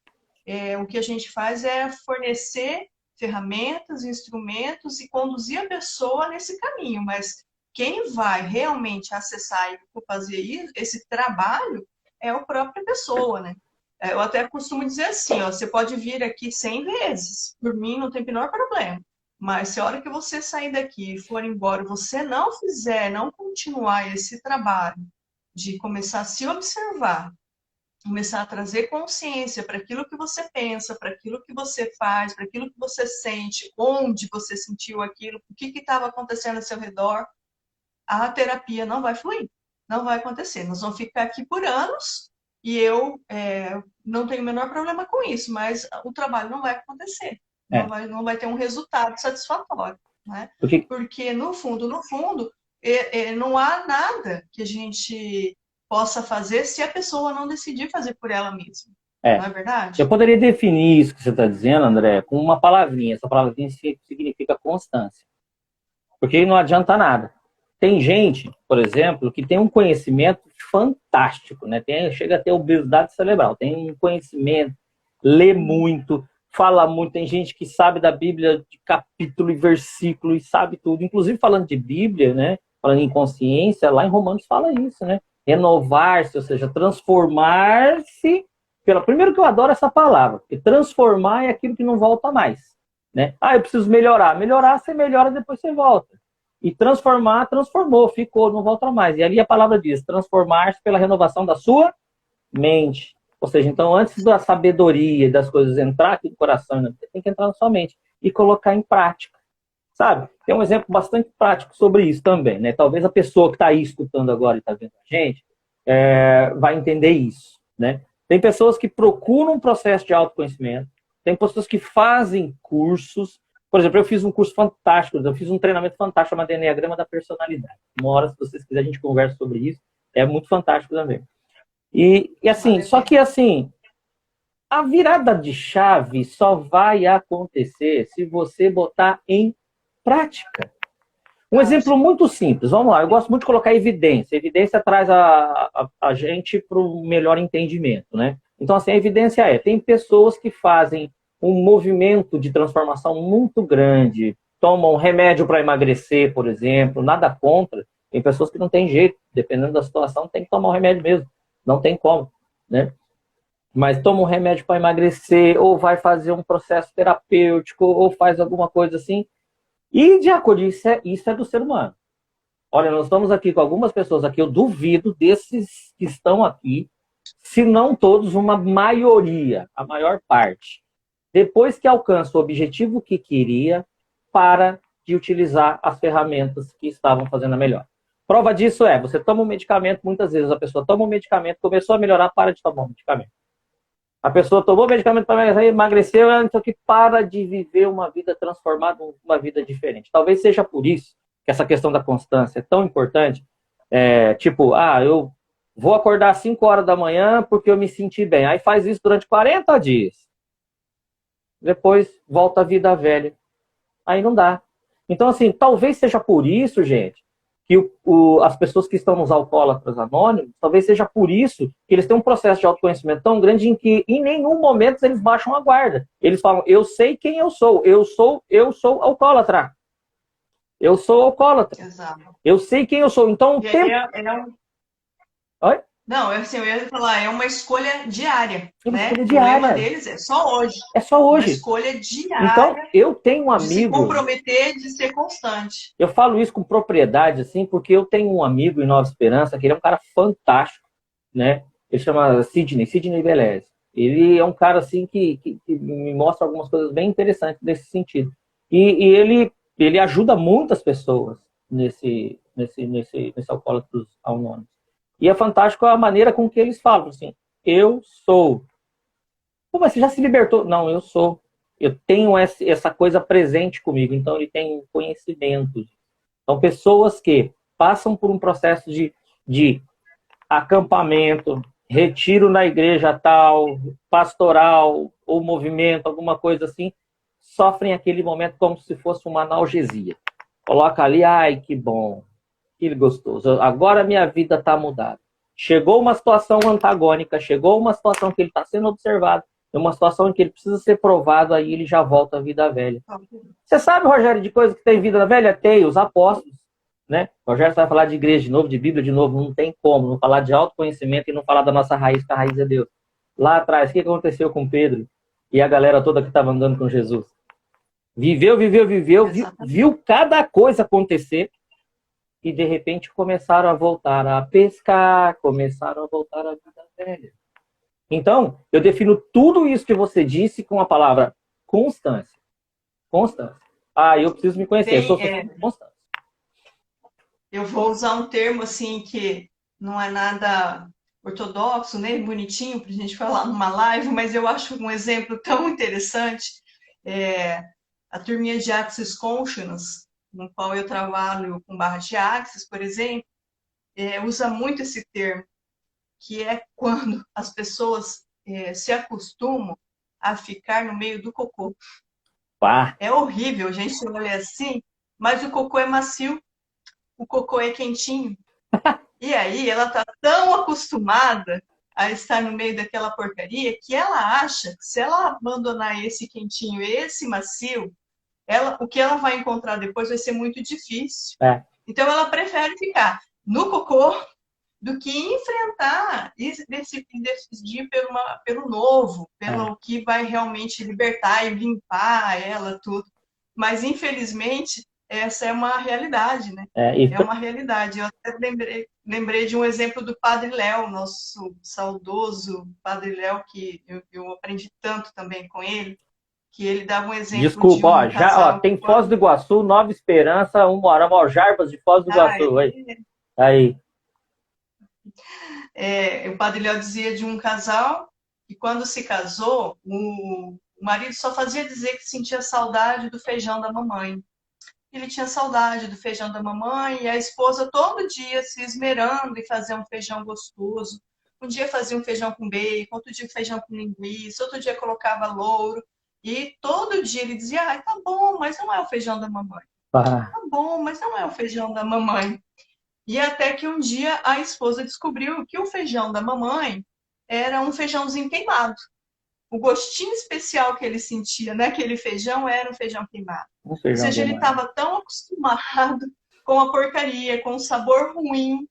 o que a gente faz é fornecer ferramentas, instrumentos e conduzir a pessoa nesse caminho. Mas quem vai realmente acessar e fazer esse trabalho é a própria pessoa, né? Eu até costumo dizer assim, ó, você pode vir aqui 100 vezes, por mim não tem o menor problema. Mas se a hora que você sair daqui e for embora, você não fizer, não continuar esse trabalho de começar a se observar, começar a trazer consciência para aquilo que você pensa, para aquilo que você faz, para aquilo que você sente, onde você sentiu aquilo, o que estava acontecendo ao seu redor, a terapia não vai fluir, não vai acontecer. Nós vamos ficar aqui por anos e eu não tenho o menor problema com isso, mas o trabalho não vai acontecer, não vai ter um resultado satisfatório, né? Porque no fundo, não há nada que a gente possa fazer se a pessoa não decidir fazer por ela mesma. Não é verdade? Eu poderia definir isso que você está dizendo, André, com uma palavrinha. Essa palavrinha significa constância. Porque não adianta nada. Tem gente, por exemplo, que tem um conhecimento fantástico, né? Chega a ter obesidade cerebral, tem um conhecimento, lê muito, fala muito. Tem gente que sabe da Bíblia de capítulo e versículo e sabe tudo. Inclusive, falando de Bíblia, né? Falando em consciência, lá em Romanos fala isso, né? Renovar-se, ou seja, transformar-se. Primeiro que eu adoro essa palavra, porque transformar é aquilo que não volta mais, né? Ah, eu preciso melhorar. Melhorar, você melhora, depois você volta. E transformar, transformou, ficou, não volta mais. E ali a palavra diz, transformar-se pela renovação da sua mente. Ou seja, então antes da sabedoria das coisas entrar aqui no coração, né, tem que entrar na sua mente e colocar em prática. Sabe? Tem um exemplo bastante prático sobre isso também, né? Talvez a pessoa que está aí escutando agora e está vendo a gente vai entender isso, né? Tem pessoas que procuram um processo de autoconhecimento, tem pessoas que fazem cursos. Por exemplo, eu fiz um curso fantástico, eu fiz um treinamento fantástico chamado Enneagrama da Personalidade. Uma hora, se vocês quiserem, a gente conversa sobre isso. É muito fantástico também. E assim, só que assim, a virada de chave só vai acontecer se você botar em prática. Um exemplo muito simples, vamos lá, eu gosto muito de colocar evidência. A evidência traz a gente para o melhor entendimento, né? Então, assim, a evidência tem pessoas que fazem um movimento de transformação muito grande, tomam remédio para emagrecer, por exemplo, nada contra. Tem pessoas que não tem jeito, dependendo da situação, tem que tomar o remédio mesmo, não tem como. né? Mas toma um remédio para emagrecer, ou vai fazer um processo terapêutico, ou faz alguma coisa assim. E, de acordo, isso é do ser humano. Olha, nós estamos aqui com algumas pessoas aqui, eu duvido desses que estão aqui, se não todos, uma maioria, a maior parte, depois que alcança o objetivo que queria, para de utilizar as ferramentas que estavam fazendo a melhor. Prova disso é, você toma um medicamento, muitas vezes a pessoa toma um medicamento, começou a melhorar, para de tomar um medicamento. A pessoa tomou medicamento para emagrecer, então que para de viver uma vida transformada, uma vida diferente. Talvez seja por isso que essa questão da constância é tão importante. Tipo, eu vou acordar às 5 horas da manhã porque eu me senti bem. Aí faz isso durante 40 dias. Depois volta à vida velha. Aí não dá. Então, assim, talvez seja por isso, gente, que as pessoas que estão nos alcoólatras anônimos, talvez seja por isso que eles têm um processo de autoconhecimento tão grande em que em nenhum momento eles baixam a guarda. Eles falam, eu sei quem eu sou alcoólatra. Eu sou alcoólatra. Exato. Eu sei quem eu sou. Então, Oi? Não, eu ia falar, é uma escolha diária, uma né? escolha O diária. lema deles é só hoje. É só hoje. Uma escolha diária. Então, eu tenho um de se amigo... comprometer, de ser constante. Eu falo isso com propriedade, assim, porque eu tenho um amigo em Nova Esperança, que ele é um cara fantástico, né? Ele chama Sidney Velez. Ele é um cara, assim, que me mostra algumas coisas bem interessantes nesse sentido. E ele ajuda muitas pessoas nesse Alcoólatras Anônimos. E é fantástico a maneira com que eles falam, assim, eu sou. Pô, mas você já se libertou? Não, eu sou. Eu tenho essa coisa presente comigo, então ele tem conhecimento. São pessoas que passam por um processo de acampamento, retiro na igreja tal, pastoral, ou movimento, alguma coisa assim, sofrem aquele momento como se fosse uma analgesia. Coloca ali, ai, que bom, que gostoso, agora minha vida está mudada. Chegou uma situação antagônica, chegou uma situação que ele está sendo observado, é uma situação em que ele precisa ser provado, aí ele já volta à vida velha. Você sabe, Rogério, de coisa que tem vida velha? Tem, os apóstolos. Né? Rogério vai falar de igreja de novo, de Bíblia de novo, não tem como não falar de autoconhecimento e não falar da nossa raiz, que a raiz é Deus. Lá atrás, o que aconteceu com Pedro e a galera toda que estava andando com Jesus? Viveu, viu cada coisa acontecer e de repente começaram a voltar a pescar, começaram a voltar à vida velha. Então, eu defino tudo isso que você disse com a palavra constância. Constância. Eu preciso me conhecer, eu sou constância. Eu vou usar um termo assim que não é nada ortodoxo, nem bonitinho para a gente falar numa live, mas eu acho um exemplo tão interessante. A turminha de Axis Consciousness, no qual eu trabalho com barra de Axis, por exemplo, usa muito esse termo, que é quando as pessoas se acostumam a ficar no meio do cocô. É horrível, a gente olha assim, mas o cocô é macio, o cocô é quentinho. E aí ela está tão acostumada a estar no meio daquela porcaria que ela acha que se ela abandonar esse quentinho, esse macio, o que ela vai encontrar depois vai ser muito difícil. Então ela prefere ficar no cocô do que enfrentar e decidir pelo novo, pelo que vai realmente libertar e limpar ela, tudo. Mas, infelizmente, essa é uma realidade, né? É uma realidade. Eu até lembrei de um exemplo do Padre Léo, nosso saudoso Padre Léo, que eu aprendi tanto também com ele, que ele dava um exemplo. Desculpa, de casal, tem Foz do Iguaçu, Nova Esperança, Umuarama, Jarbas de Foz do Iguaçu. Aí. O Padre Léo dizia de um casal que quando se casou, o marido só fazia dizer que sentia saudade do feijão da mamãe. Ele tinha saudade do feijão da mamãe e a esposa todo dia se esmerando em fazer um feijão gostoso. Um dia fazia um feijão com bacon, outro dia feijão com linguiça, outro dia colocava louro. E todo dia ele dizia, tá bom, mas não é o feijão da mamãe. Tá bom, mas não é o feijão da mamãe. E até que um dia a esposa descobriu que o feijão da mamãe era um feijãozinho queimado. O gostinho especial que ele sentia naquele feijão era um feijão queimado. Ou seja, ele estava tão acostumado com a porcaria, com o sabor ruim,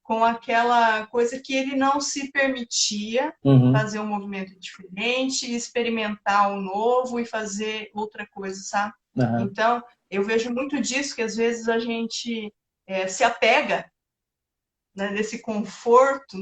com aquela coisa que ele não se permitia Uhum. fazer um movimento diferente, experimentar o novo e fazer outra coisa, sabe? Uhum. Então, eu vejo muito disso, que às vezes a gente se apega, né, nesse conforto,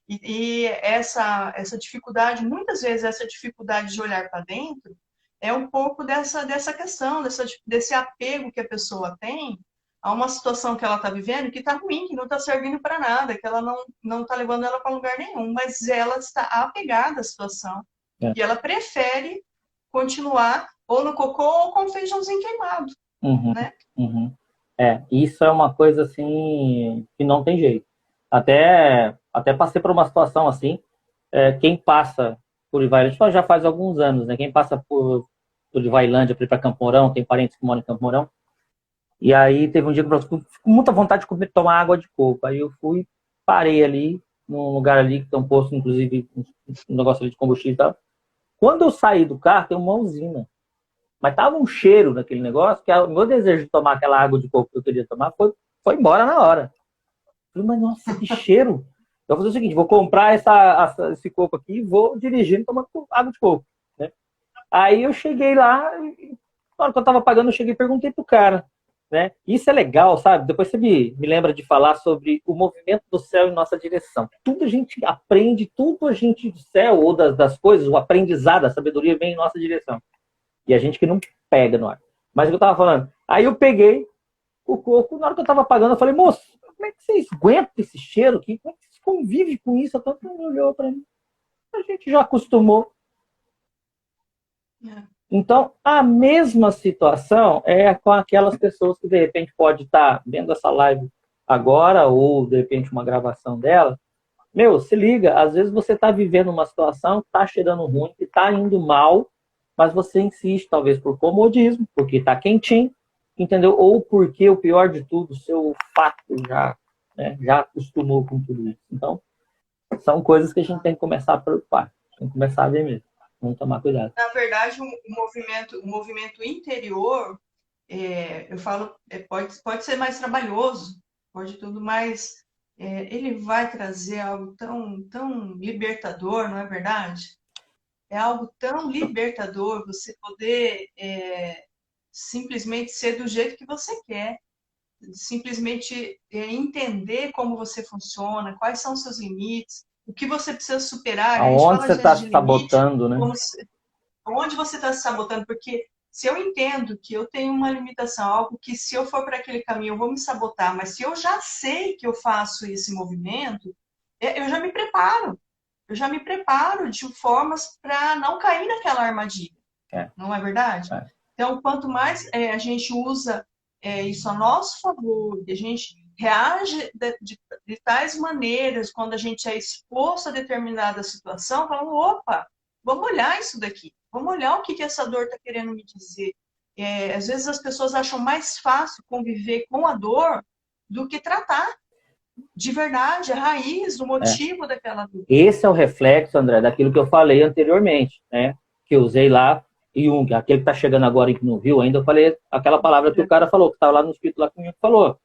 e essa dificuldade, muitas vezes essa dificuldade de olhar para dentro é um pouco dessa questão, desse apego que a pessoa tem a uma situação que ela está vivendo que está ruim, que não está servindo para nada, que ela não está levando ela para lugar nenhum, mas ela está apegada à situação. É. E ela prefere continuar ou no cocô ou com feijãozinho queimado, Uhum. né? Uhum. Isso é uma coisa assim que não tem jeito. Até passei por uma situação assim. Quem passa por Ivailândia, já faz alguns anos, né? Quem passa por Ivailândia para ir para Campo Mourão, tem parentes que moram em Campo Mourão. E aí teve um dia que eu fiquei com muita vontade de tomar água de coco. Aí eu fui, parei ali, num lugar ali que tem um posto, inclusive, um negócio ali de combustível e tal. Quando eu saí do carro, tem uma usina. Mas tava um cheiro naquele negócio que o meu desejo de tomar aquela água de coco que eu queria tomar foi embora na hora. Eu falei, mas nossa, que cheiro! Eu vou fazer o seguinte, vou comprar esse coco aqui e vou dirigindo tomando água de coco. Né? Aí eu cheguei lá, e, na hora que eu tava pagando, eu cheguei e perguntei pro cara. Né? Isso é legal, sabe? Depois você me lembra de falar sobre o movimento do céu em nossa direção. Tudo a gente aprende, tudo a gente do céu ou das coisas, o aprendizado, a sabedoria vem em nossa direção. E a gente que não pega no ar. Mas o que eu tava falando? Aí eu peguei o coco, na hora que eu tava pagando, eu falei, moço, como é que vocês aguentam esse cheiro aqui? Como é que vocês convivem com isso? Todo mundo olhou pra mim. A gente já acostumou. Então, a mesma situação é com aquelas pessoas que, de repente, pode estar vendo essa live agora ou, de repente, uma gravação dela. Meu, se liga, às vezes você está vivendo uma situação que está cheirando ruim, que está indo mal, mas você insiste, talvez por comodismo, porque está quentinho, entendeu? Ou porque, o pior de tudo, o seu olfato já acostumou com tudo isso. Então, são coisas que a gente tem que começar a preocupar, tem que começar a ver mesmo. Vamos tomar cuidado. Na verdade, o movimento interior, eu falo, pode ser mais trabalhoso, pode tudo, mas ele vai trazer algo tão libertador, não é verdade? É algo tão libertador você poder simplesmente ser do jeito que você quer, simplesmente entender como você funciona, quais são os seus limites, o que você precisa superar. A gente Aonde fala você às está vezes se de limite, sabotando, né? onde você está se sabotando, porque se eu entendo que eu tenho uma limitação, algo que se eu for para aquele caminho eu vou me sabotar, mas se eu já sei que eu faço esse movimento, eu já me preparo. Eu já me preparo de formas para não cair naquela armadilha. Não é verdade? Então, quanto mais a gente usa isso a nosso favor, a gente reage de tais maneiras quando a gente é exposto a determinada situação, falando, opa, vamos olhar isso daqui, vamos olhar o que essa dor está querendo me dizer. Às vezes as pessoas acham mais fácil conviver com a dor do que tratar de verdade a raiz, o motivo daquela dor. Esse é o reflexo, André, daquilo que eu falei anteriormente, né? Que eu usei lá, Jung, aquele que está chegando agora e que não viu ainda, eu falei aquela palavra que o cara falou, que estava lá no escrito lá comigo, que falou,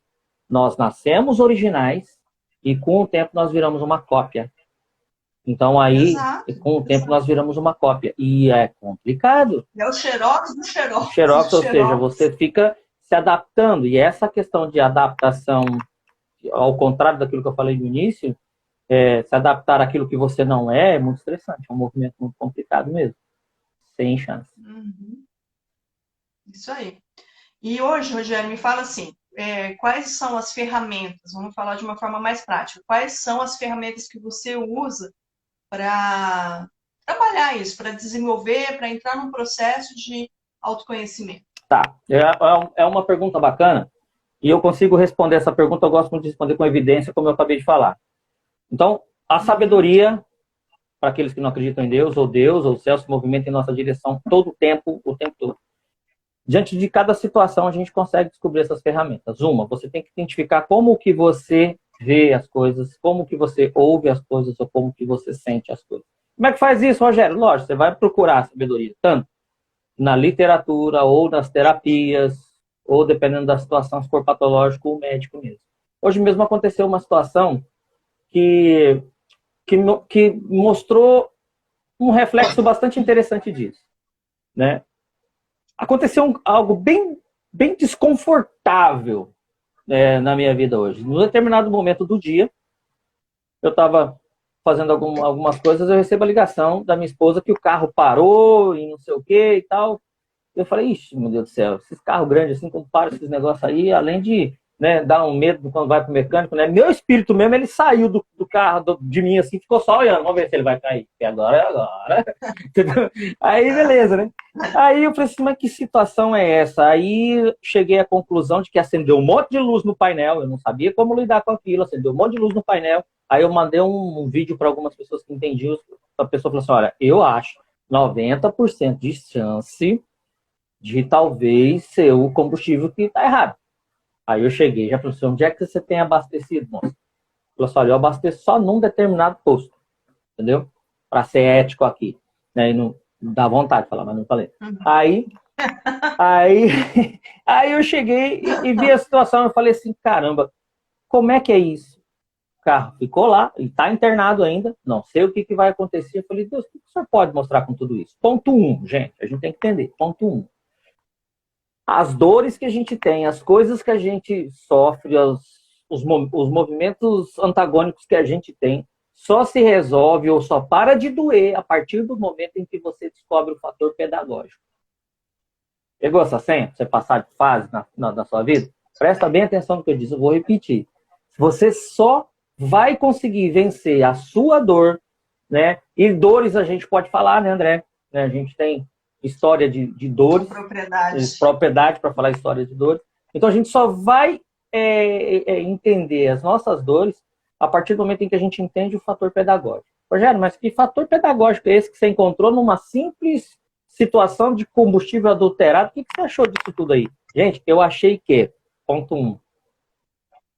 nós nascemos originais e com o tempo nós viramos uma cópia. Então aí, com o tempo nós viramos uma cópia. E é complicado. É o xerox do xerox. Xerox, ou seja, você fica se adaptando. E essa questão de adaptação, ao contrário daquilo que eu falei no início, se adaptar àquilo que você não é muito estressante. É um movimento muito complicado mesmo. Sem chance. Uhum. Isso aí. E hoje, Rogério, me fala assim, quais são as ferramentas? Vamos falar de uma forma mais prática. Quais são as ferramentas que você usa para trabalhar isso, para desenvolver, para entrar num processo de autoconhecimento? Tá. É uma pergunta bacana. E eu consigo responder essa pergunta, eu gosto muito de responder com evidência, como eu acabei de falar. Então, a sabedoria, para aqueles que não acreditam em Deus, ou o céu se movimenta em nossa direção todo o tempo todo. Diante de cada situação, a gente consegue descobrir essas ferramentas. Você tem que identificar como que você vê as coisas, como que você ouve as coisas, ou como que você sente as coisas. Como é que faz isso, Rogério? Lógico, você vai procurar a sabedoria, tanto na literatura, ou nas terapias, ou dependendo da situação, se for patológico ou médico mesmo. Hoje mesmo aconteceu uma situação que, que mostrou um reflexo bastante interessante disso, né? Aconteceu algo bem desconfortável, na minha vida hoje. Num determinado momento do dia, eu estava fazendo algumas coisas, eu recebo a ligação da minha esposa que o carro parou e não sei o que e tal. Eu falei, ixi, meu Deus do céu, esses carros grandes assim, quando param esses negócios aí, além de, né, dar um medo quando vai pro mecânico, né? Meu espírito mesmo, ele saiu do carro, de mim assim, ficou só olhando, vamos ver se ele vai cair. E agora é agora. Entendeu? Aí, beleza, né? Aí eu falei assim, mas que situação é essa? Aí cheguei à conclusão de que acendeu um monte de luz no painel, eu não sabia como lidar com aquilo, acendeu um monte de luz no painel. Aí eu mandei um vídeo para algumas pessoas que entendiam, a pessoa falou assim, olha, eu acho 90% de chance de talvez ser o combustível que está errado. Aí eu cheguei, já falei assim, onde é que você tem abastecido, moço? Falou assim, olha, eu abasteço só num determinado posto, entendeu? Para ser ético aqui. Né? E não dá vontade de falar, mas não falei. Aí, aí eu cheguei e vi a situação, eu falei assim, caramba, como é que é isso? O carro ficou lá, ele está internado ainda, não sei o que vai acontecer. Eu falei, Deus, o que o senhor pode mostrar com tudo isso? Ponto 1, gente, a gente tem que entender. Ponto 1. As dores que a gente tem, as coisas que a gente sofre, os movimentos antagônicos que a gente tem, só se resolve ou só para de doer a partir do momento em que você descobre o fator pedagógico. Pegou essa senha? Você passar de fase na sua vida? Presta bem atenção no que eu disse, eu vou repetir. Você só vai conseguir vencer a sua dor, né? E dores a gente pode falar, né, André? A gente tem história de dores, propriedade para falar história de dores. Então a gente só vai entender as nossas dores a partir do momento em que a gente entende o fator pedagógico. Rogério, mas que fator pedagógico é esse que você encontrou numa simples situação de combustível adulterado? O que você achou disso tudo aí? Gente, eu achei que, ponto 1,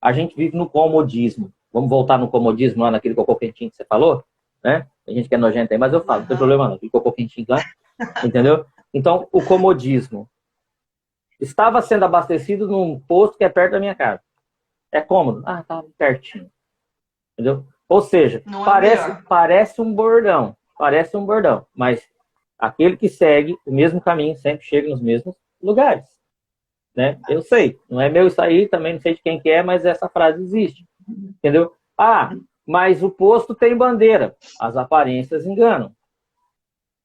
a gente vive no comodismo. Vamos voltar no comodismo lá naquele cocô quentinho que você falou, né? A gente que é nojento aí, mas eu falo, não tem problema não, aquele cocô quentinho lá. Entendeu? Então, o comodismo. Estava sendo abastecido num posto que é perto da minha casa. É cômodo? Ah, tá pertinho. Entendeu? Ou seja, parece um bordão. Parece um bordão. Mas aquele que segue o mesmo caminho sempre chega nos mesmos lugares. Né? Eu sei. Não é meu isso aí, também não sei de quem que é, mas essa frase existe. Entendeu? Ah, mas o posto tem bandeira. As aparências enganam.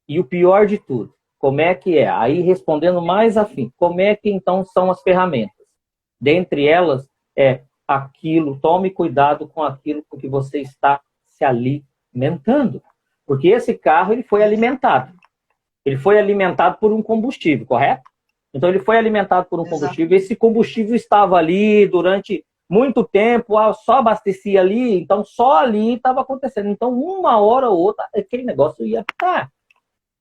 E o pior de tudo, como é que é? Aí respondendo mais afim, como é que então são as ferramentas? Dentre elas aquilo, tome cuidado com aquilo com que você está se alimentando. Porque esse carro ele foi alimentado. Ele foi alimentado por um combustível, correto? Então ele foi alimentado por um combustível. Esse combustível estava ali durante muito tempo, só abastecia ali, então só ali estava acontecendo. Então uma hora ou outra aquele negócio ia ficar.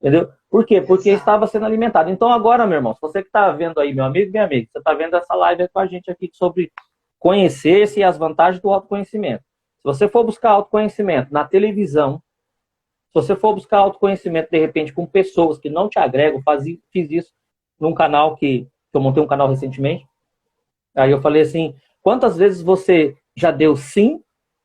Entendeu? Por quê? Porque estava sendo alimentado. Então agora, meu irmão, se você que está vendo aí, meu amigo, minha amiga, você está vendo essa live com a gente aqui sobre conhecer-se e as vantagens do autoconhecimento. Se você for buscar autoconhecimento na televisão, se você for buscar autoconhecimento, de repente, com pessoas que não te agregam, fiz isso num canal que eu montei um canal recentemente. Aí eu falei assim, quantas vezes você já deu sim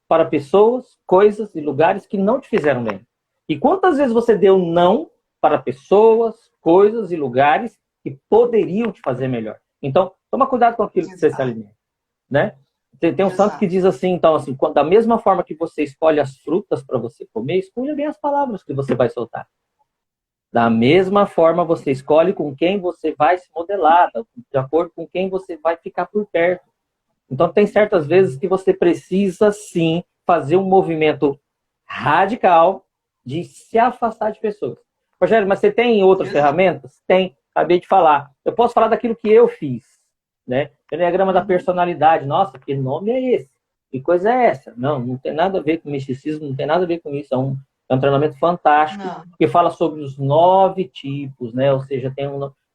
para pessoas, coisas e lugares que não te fizeram bem? E quantas vezes você deu não para pessoas, coisas e lugares que poderiam te fazer melhor? Então, toma cuidado com aquilo que você se alimenta, né? Tem um santo que diz assim, então, assim, da mesma forma que você escolhe as frutas para você comer, escolha bem as palavras que você vai soltar. Da mesma forma, você escolhe com quem você vai se modelar, de acordo com quem você vai ficar por perto. Então, tem certas vezes que você precisa, sim, fazer um movimento radical de se afastar de pessoas. Rogério, mas você tem outras ferramentas? Tem. Acabei de falar. Eu posso falar daquilo que eu fiz, né? Enneagrama da personalidade. Nossa, que nome é esse? Que coisa é essa? Não tem nada a ver com misticismo, não tem nada a ver com isso. É um treinamento fantástico que fala sobre os 9 tipos, né? Ou seja, tem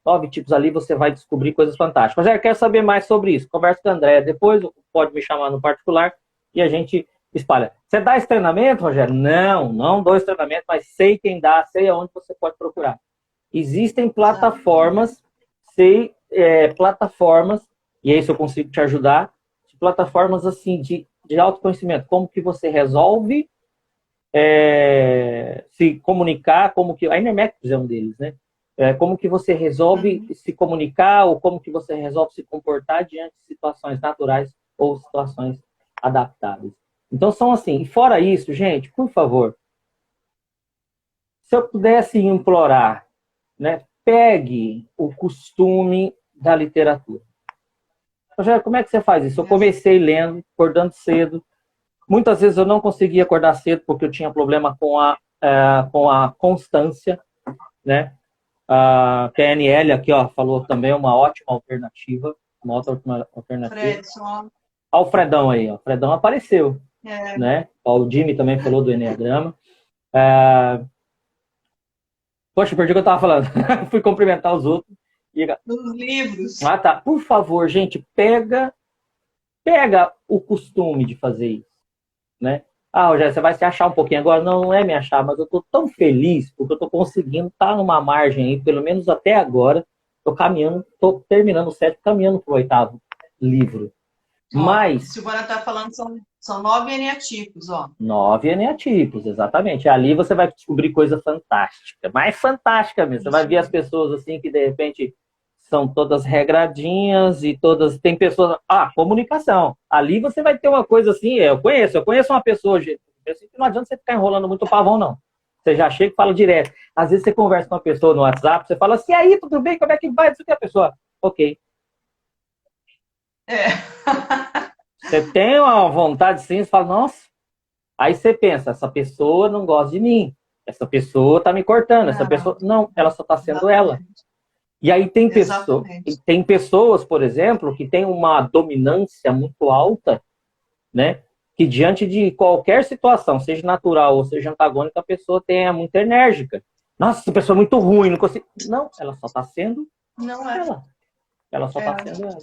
9 tipos ali, você vai descobrir coisas fantásticas. Rogério, quer saber mais sobre isso? Conversa com a Andréa depois, pode me chamar no particular e a gente espalha. Você dá esse treinamento, Rogério? Não dou esse treinamento, mas sei quem dá, sei aonde você pode procurar. Existem plataformas, plataformas, e aí se eu consigo te ajudar, plataformas assim de autoconhecimento. Como que você resolve se comunicar, como que... A Enermétricos é um deles, né? Como que você resolve se comunicar ou como que você resolve se comportar diante de situações naturais ou situações adaptáveis. Então, são assim. E fora isso, gente, por favor, se eu pudesse implorar, né, pegue o costume da literatura. Rogério, como é que você faz isso? Eu comecei lendo, acordando cedo. Muitas vezes eu não conseguia acordar cedo porque eu tinha problema com a constância, né? A PNL aqui, ó, falou também uma ótima alternativa. Uma outra alternativa. Fredson. Olha o Fredão aí, ó. O Fredão apareceu. Né? O Jimmy também falou do Enneagrama. Poxa, perdi o que eu estava falando. Fui cumprimentar os outros. Dos livros. Ah, tá. Por favor, gente, pega o costume de fazer isso, né? Ah, Rogério, você vai se achar um pouquinho agora. Não, não é me achar, mas eu estou tão feliz porque eu estou conseguindo estar numa margem aí, pelo menos até agora. Estou caminhando, estou terminando o 7º, caminhando para o 8º livro. Mas... Silvana está falando são 9 eneatipos, ó. 9 eneatipos, exatamente. Ali você vai descobrir coisa fantástica, mais fantástica mesmo. Você vai ver as pessoas assim que de repente são todas regradinhas e todas... Tem pessoas... comunicação. Ali você vai ter uma coisa assim... Eu conheço uma pessoa... Não adianta você ficar enrolando muito o pavão, não. Você já chega e fala direto. Às vezes você conversa com uma pessoa no WhatsApp, você fala assim, aí, tudo bem? Como é que vai? Isso que a pessoa... Ok. Você tem uma vontade sim, você fala, nossa. Aí você pensa, essa pessoa não gosta de mim. Essa pessoa tá me cortando. Essa pessoa... Não, ela só tá sendo ela. E aí tem pessoas, por exemplo, que têm uma dominância muito alta, né? Que diante de qualquer situação, seja natural ou seja antagônica, a pessoa é muito enérgica. Nossa, essa pessoa é muito ruim, não consigo... Não, ela só tá sendo ela. Ela só tá sendo ela.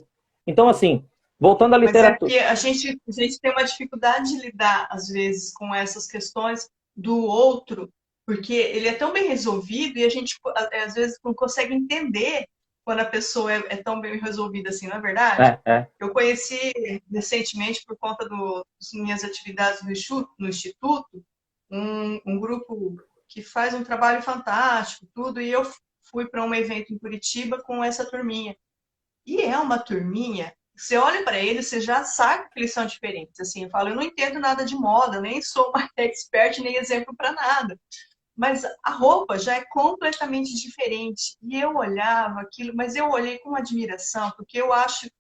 Então, assim, voltando à literatura... Mas a gente tem uma dificuldade de lidar, às vezes, com essas questões do outro, porque ele é tão bem resolvido e a gente, às vezes, não consegue entender quando a pessoa é tão bem resolvida assim, não é verdade? Eu conheci recentemente, por conta das minhas atividades no Instituto, um grupo que faz um trabalho fantástico, tudo, e eu fui para um evento em Curitiba com essa turminha. E é uma turminha, você olha para eles, você já sabe que eles são diferentes. Assim, eu falo, eu não entendo nada de moda, nem sou uma expert, nem exemplo para nada. Mas a roupa já é completamente diferente. E eu olhava aquilo, mas eu olhei com admiração, porque eu acho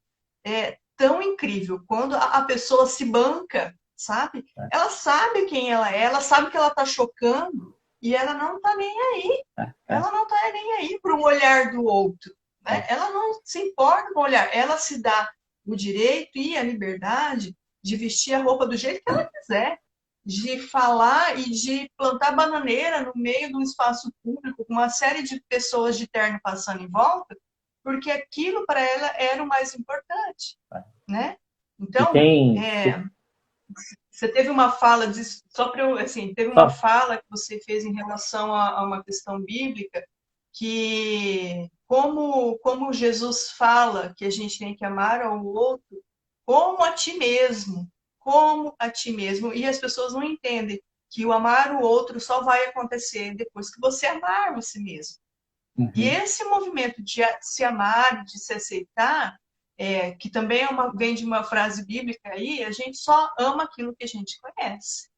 tão incrível quando a pessoa se banca, sabe? Ela sabe quem ela sabe que ela está chocando e ela não está nem aí. Ela não está nem aí para o olhar do outro. Né? Ela não se importa com o olhar. Ela se dá o direito e a liberdade de vestir a roupa do jeito que ela quiser, de falar e de plantar bananeira no meio de um espaço público com uma série de pessoas de terno passando em volta, porque aquilo para ela era o mais importante, né? Então, você teve uma fala teve uma fala que você fez em relação a uma questão bíblica que como Jesus fala que a gente tem que amar ao outro como a ti mesmo, e as pessoas não entendem que o amar o outro só vai acontecer depois que você amar você mesmo. E esse movimento de se amar, de se aceitar, que também vem de uma frase bíblica aí, a gente só ama aquilo que a gente conhece.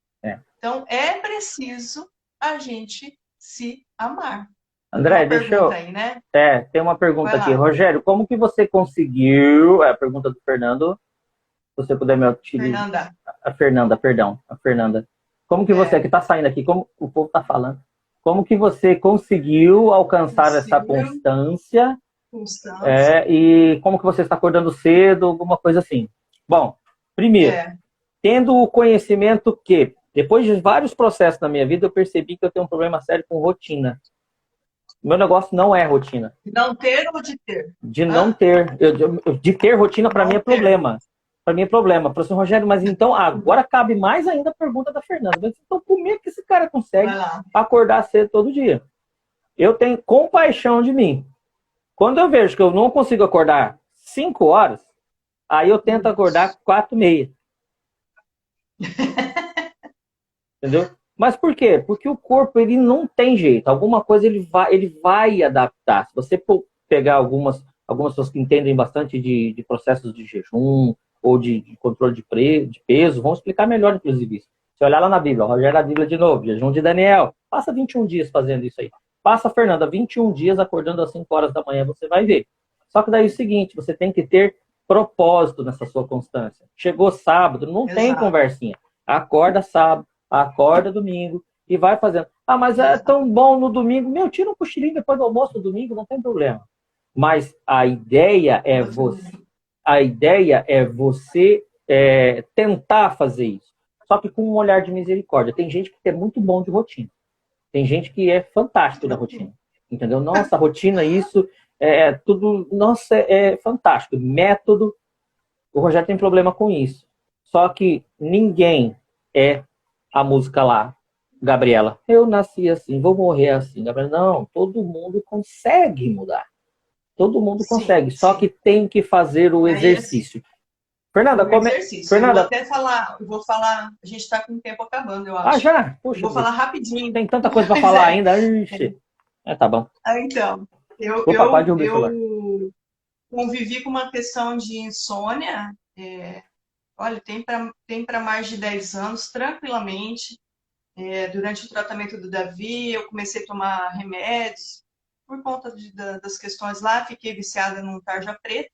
Então, é preciso a gente se amar. André, deixa eu... Aí, né? Tem uma pergunta aqui. Rogério, como que você conseguiu... a pergunta do Fernando. Se você puder me utilizar. A Fernanda. Como que você... que tá saindo aqui, como o povo tá falando. Como que você conseguiu alcançar essa constância? E como que você está acordando cedo, alguma coisa assim. Bom, primeiro, tendo o conhecimento que, depois de vários processos na minha vida, eu percebi que eu tenho um problema sério com rotina. Meu negócio não é rotina. De não ter ou de ter? De não ter. De ter rotina, para mim, é problema. Para mim é problema. Falei assim, Rogério, mas então agora cabe mais ainda a pergunta da Fernanda. Mas, então, como é que esse cara consegue acordar cedo todo dia? Eu tenho compaixão de mim. Quando eu vejo que eu não consigo acordar 5 horas, Aí eu tento acordar 4h30. Entendeu? Mas por quê? Porque o corpo, ele não tem jeito. Alguma coisa ele vai adaptar. Se você pegar algumas pessoas que entendem bastante de processos de jejum ou de controle de peso, vão explicar melhor, inclusive, isso. Se olhar lá na Bíblia, o Rogério da Bíblia de novo, jejum de Daniel, passa 21 dias fazendo isso aí. Passa, Fernanda, 21 dias acordando às 5 horas da manhã, você vai ver. Só que daí é o seguinte, você tem que ter propósito nessa sua constância. Chegou sábado, não tem conversinha. Acorda sábado, acorda domingo e vai fazendo. Ah, mas é tão bom no domingo. Meu, tira um cochilinho depois do almoço no domingo, não tem problema. Mas a ideia é você tentar fazer isso. Só que com um olhar de misericórdia. Tem gente que é muito bom de rotina. Tem gente que é fantástico da rotina. Entendeu? Nossa, rotina, isso é tudo. Nossa, é fantástico. Método. O Rogério tem problema com isso. Só que ninguém é a música lá, Gabriela. Eu nasci assim, vou morrer assim. Gabriela, não, todo mundo consegue mudar. Todo mundo consegue. Só que tem que fazer o exercício. Fernanda, Fernanda, eu vou falar, a gente está com o tempo acabando, eu acho. Ah, já? Puxa, vou falar rapidinho. Tem tanta coisa para falar ainda. Ixi. Tá bom. Então, eu convivi com uma questão de insônia, olha, tem para mais de 10 anos, tranquilamente. Durante o tratamento do Davi, eu comecei a tomar remédios, por conta das questões lá, fiquei viciada num tarja preta.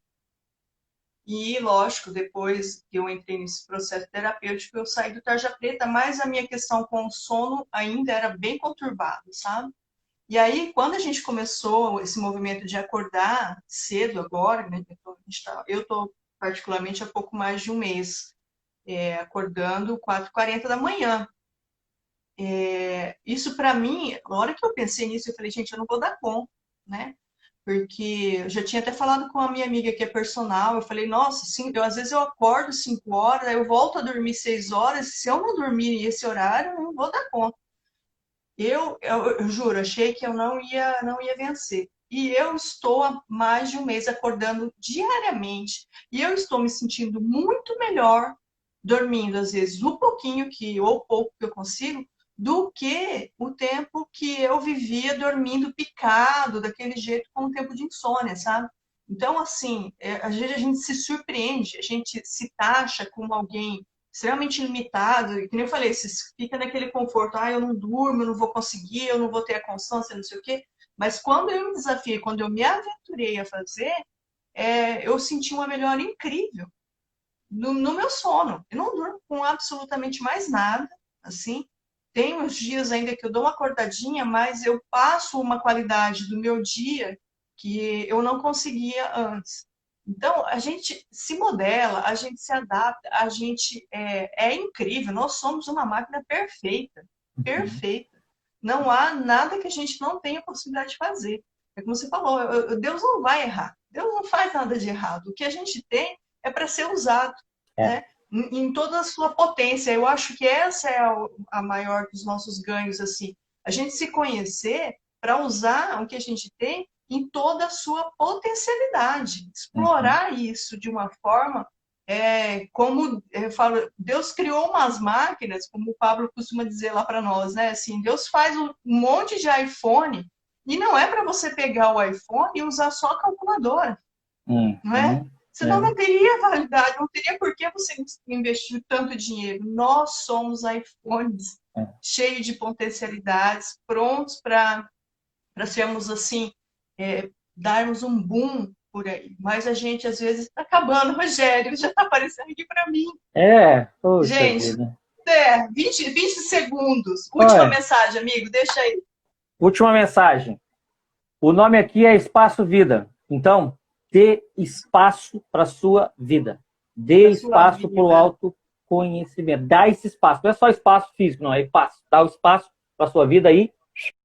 E, lógico, depois que eu entrei nesse processo terapêutico, eu saí do tarja preta, mas a minha questão com o sono ainda era bem conturbada, sabe? E aí, quando a gente começou esse movimento de acordar cedo agora, né? Eu estou particularmente há pouco mais de um mês, acordando 4h40 da manhã. Isso para mim, na hora que eu pensei nisso, eu falei, gente, eu não vou dar conta, né? Porque eu já tinha até falado com a minha amiga que é personal, eu falei, nossa, às vezes eu acordo 5 horas, aí eu volto a dormir 6 horas, se eu não dormir nesse horário, eu não vou dar conta. Eu juro, achei que eu não ia vencer. E eu estou há mais de um mês acordando diariamente, e eu estou me sentindo muito melhor dormindo, às vezes, o pouquinho ou o pouco que eu consigo, do que o tempo que eu vivia dormindo picado, daquele jeito, com o tempo de insônia, sabe? Então, assim, às vezes a gente se surpreende, a gente se taxa como alguém extremamente limitado, e que nem eu falei, você fica naquele conforto, eu não durmo, eu não vou conseguir, eu não vou ter a constância, não sei o quê. Mas quando eu me desafiei, quando eu me aventurei a fazer, eu senti uma melhora incrível no meu sono. Eu não durmo com absolutamente mais nada, assim. Tem uns dias ainda que eu dou uma acordadinha, mas eu passo uma qualidade do meu dia que eu não conseguia antes. Então, a gente se modela, a gente se adapta, a gente é incrível. Nós somos uma máquina perfeita, perfeita. Não há nada que a gente não tenha possibilidade de fazer. É como você falou, Deus não vai errar. Deus não faz nada de errado. O que a gente tem é para ser usado, né? Em toda a sua potência. Eu acho que essa é a maior dos nossos ganhos, assim. A gente se conhecer para usar o que a gente tem em toda a sua potencialidade. Explorar isso de uma forma, como eu falo, Deus criou umas máquinas, como o Pablo costuma dizer lá para nós, né? Assim, Deus faz um monte de iPhone e não é para você pegar o iPhone e usar só a calculadora, não é? Senão não teria validade, não teria por que você investir tanto dinheiro. Nós somos iPhones cheios de potencialidades, prontos para sermos assim, darmos um boom por aí. Mas a gente, às vezes, está acabando. Rogério, já está aparecendo aqui para mim. Poxa gente, vida. 20 segundos. Última mensagem, amigo, deixa aí. Última mensagem. O nome aqui é Espaço Vida. Então, dê espaço para a sua vida. Dê espaço para o autoconhecimento. Dá esse espaço. Não é só espaço físico, não. É espaço. Dá o espaço para a sua vida aí.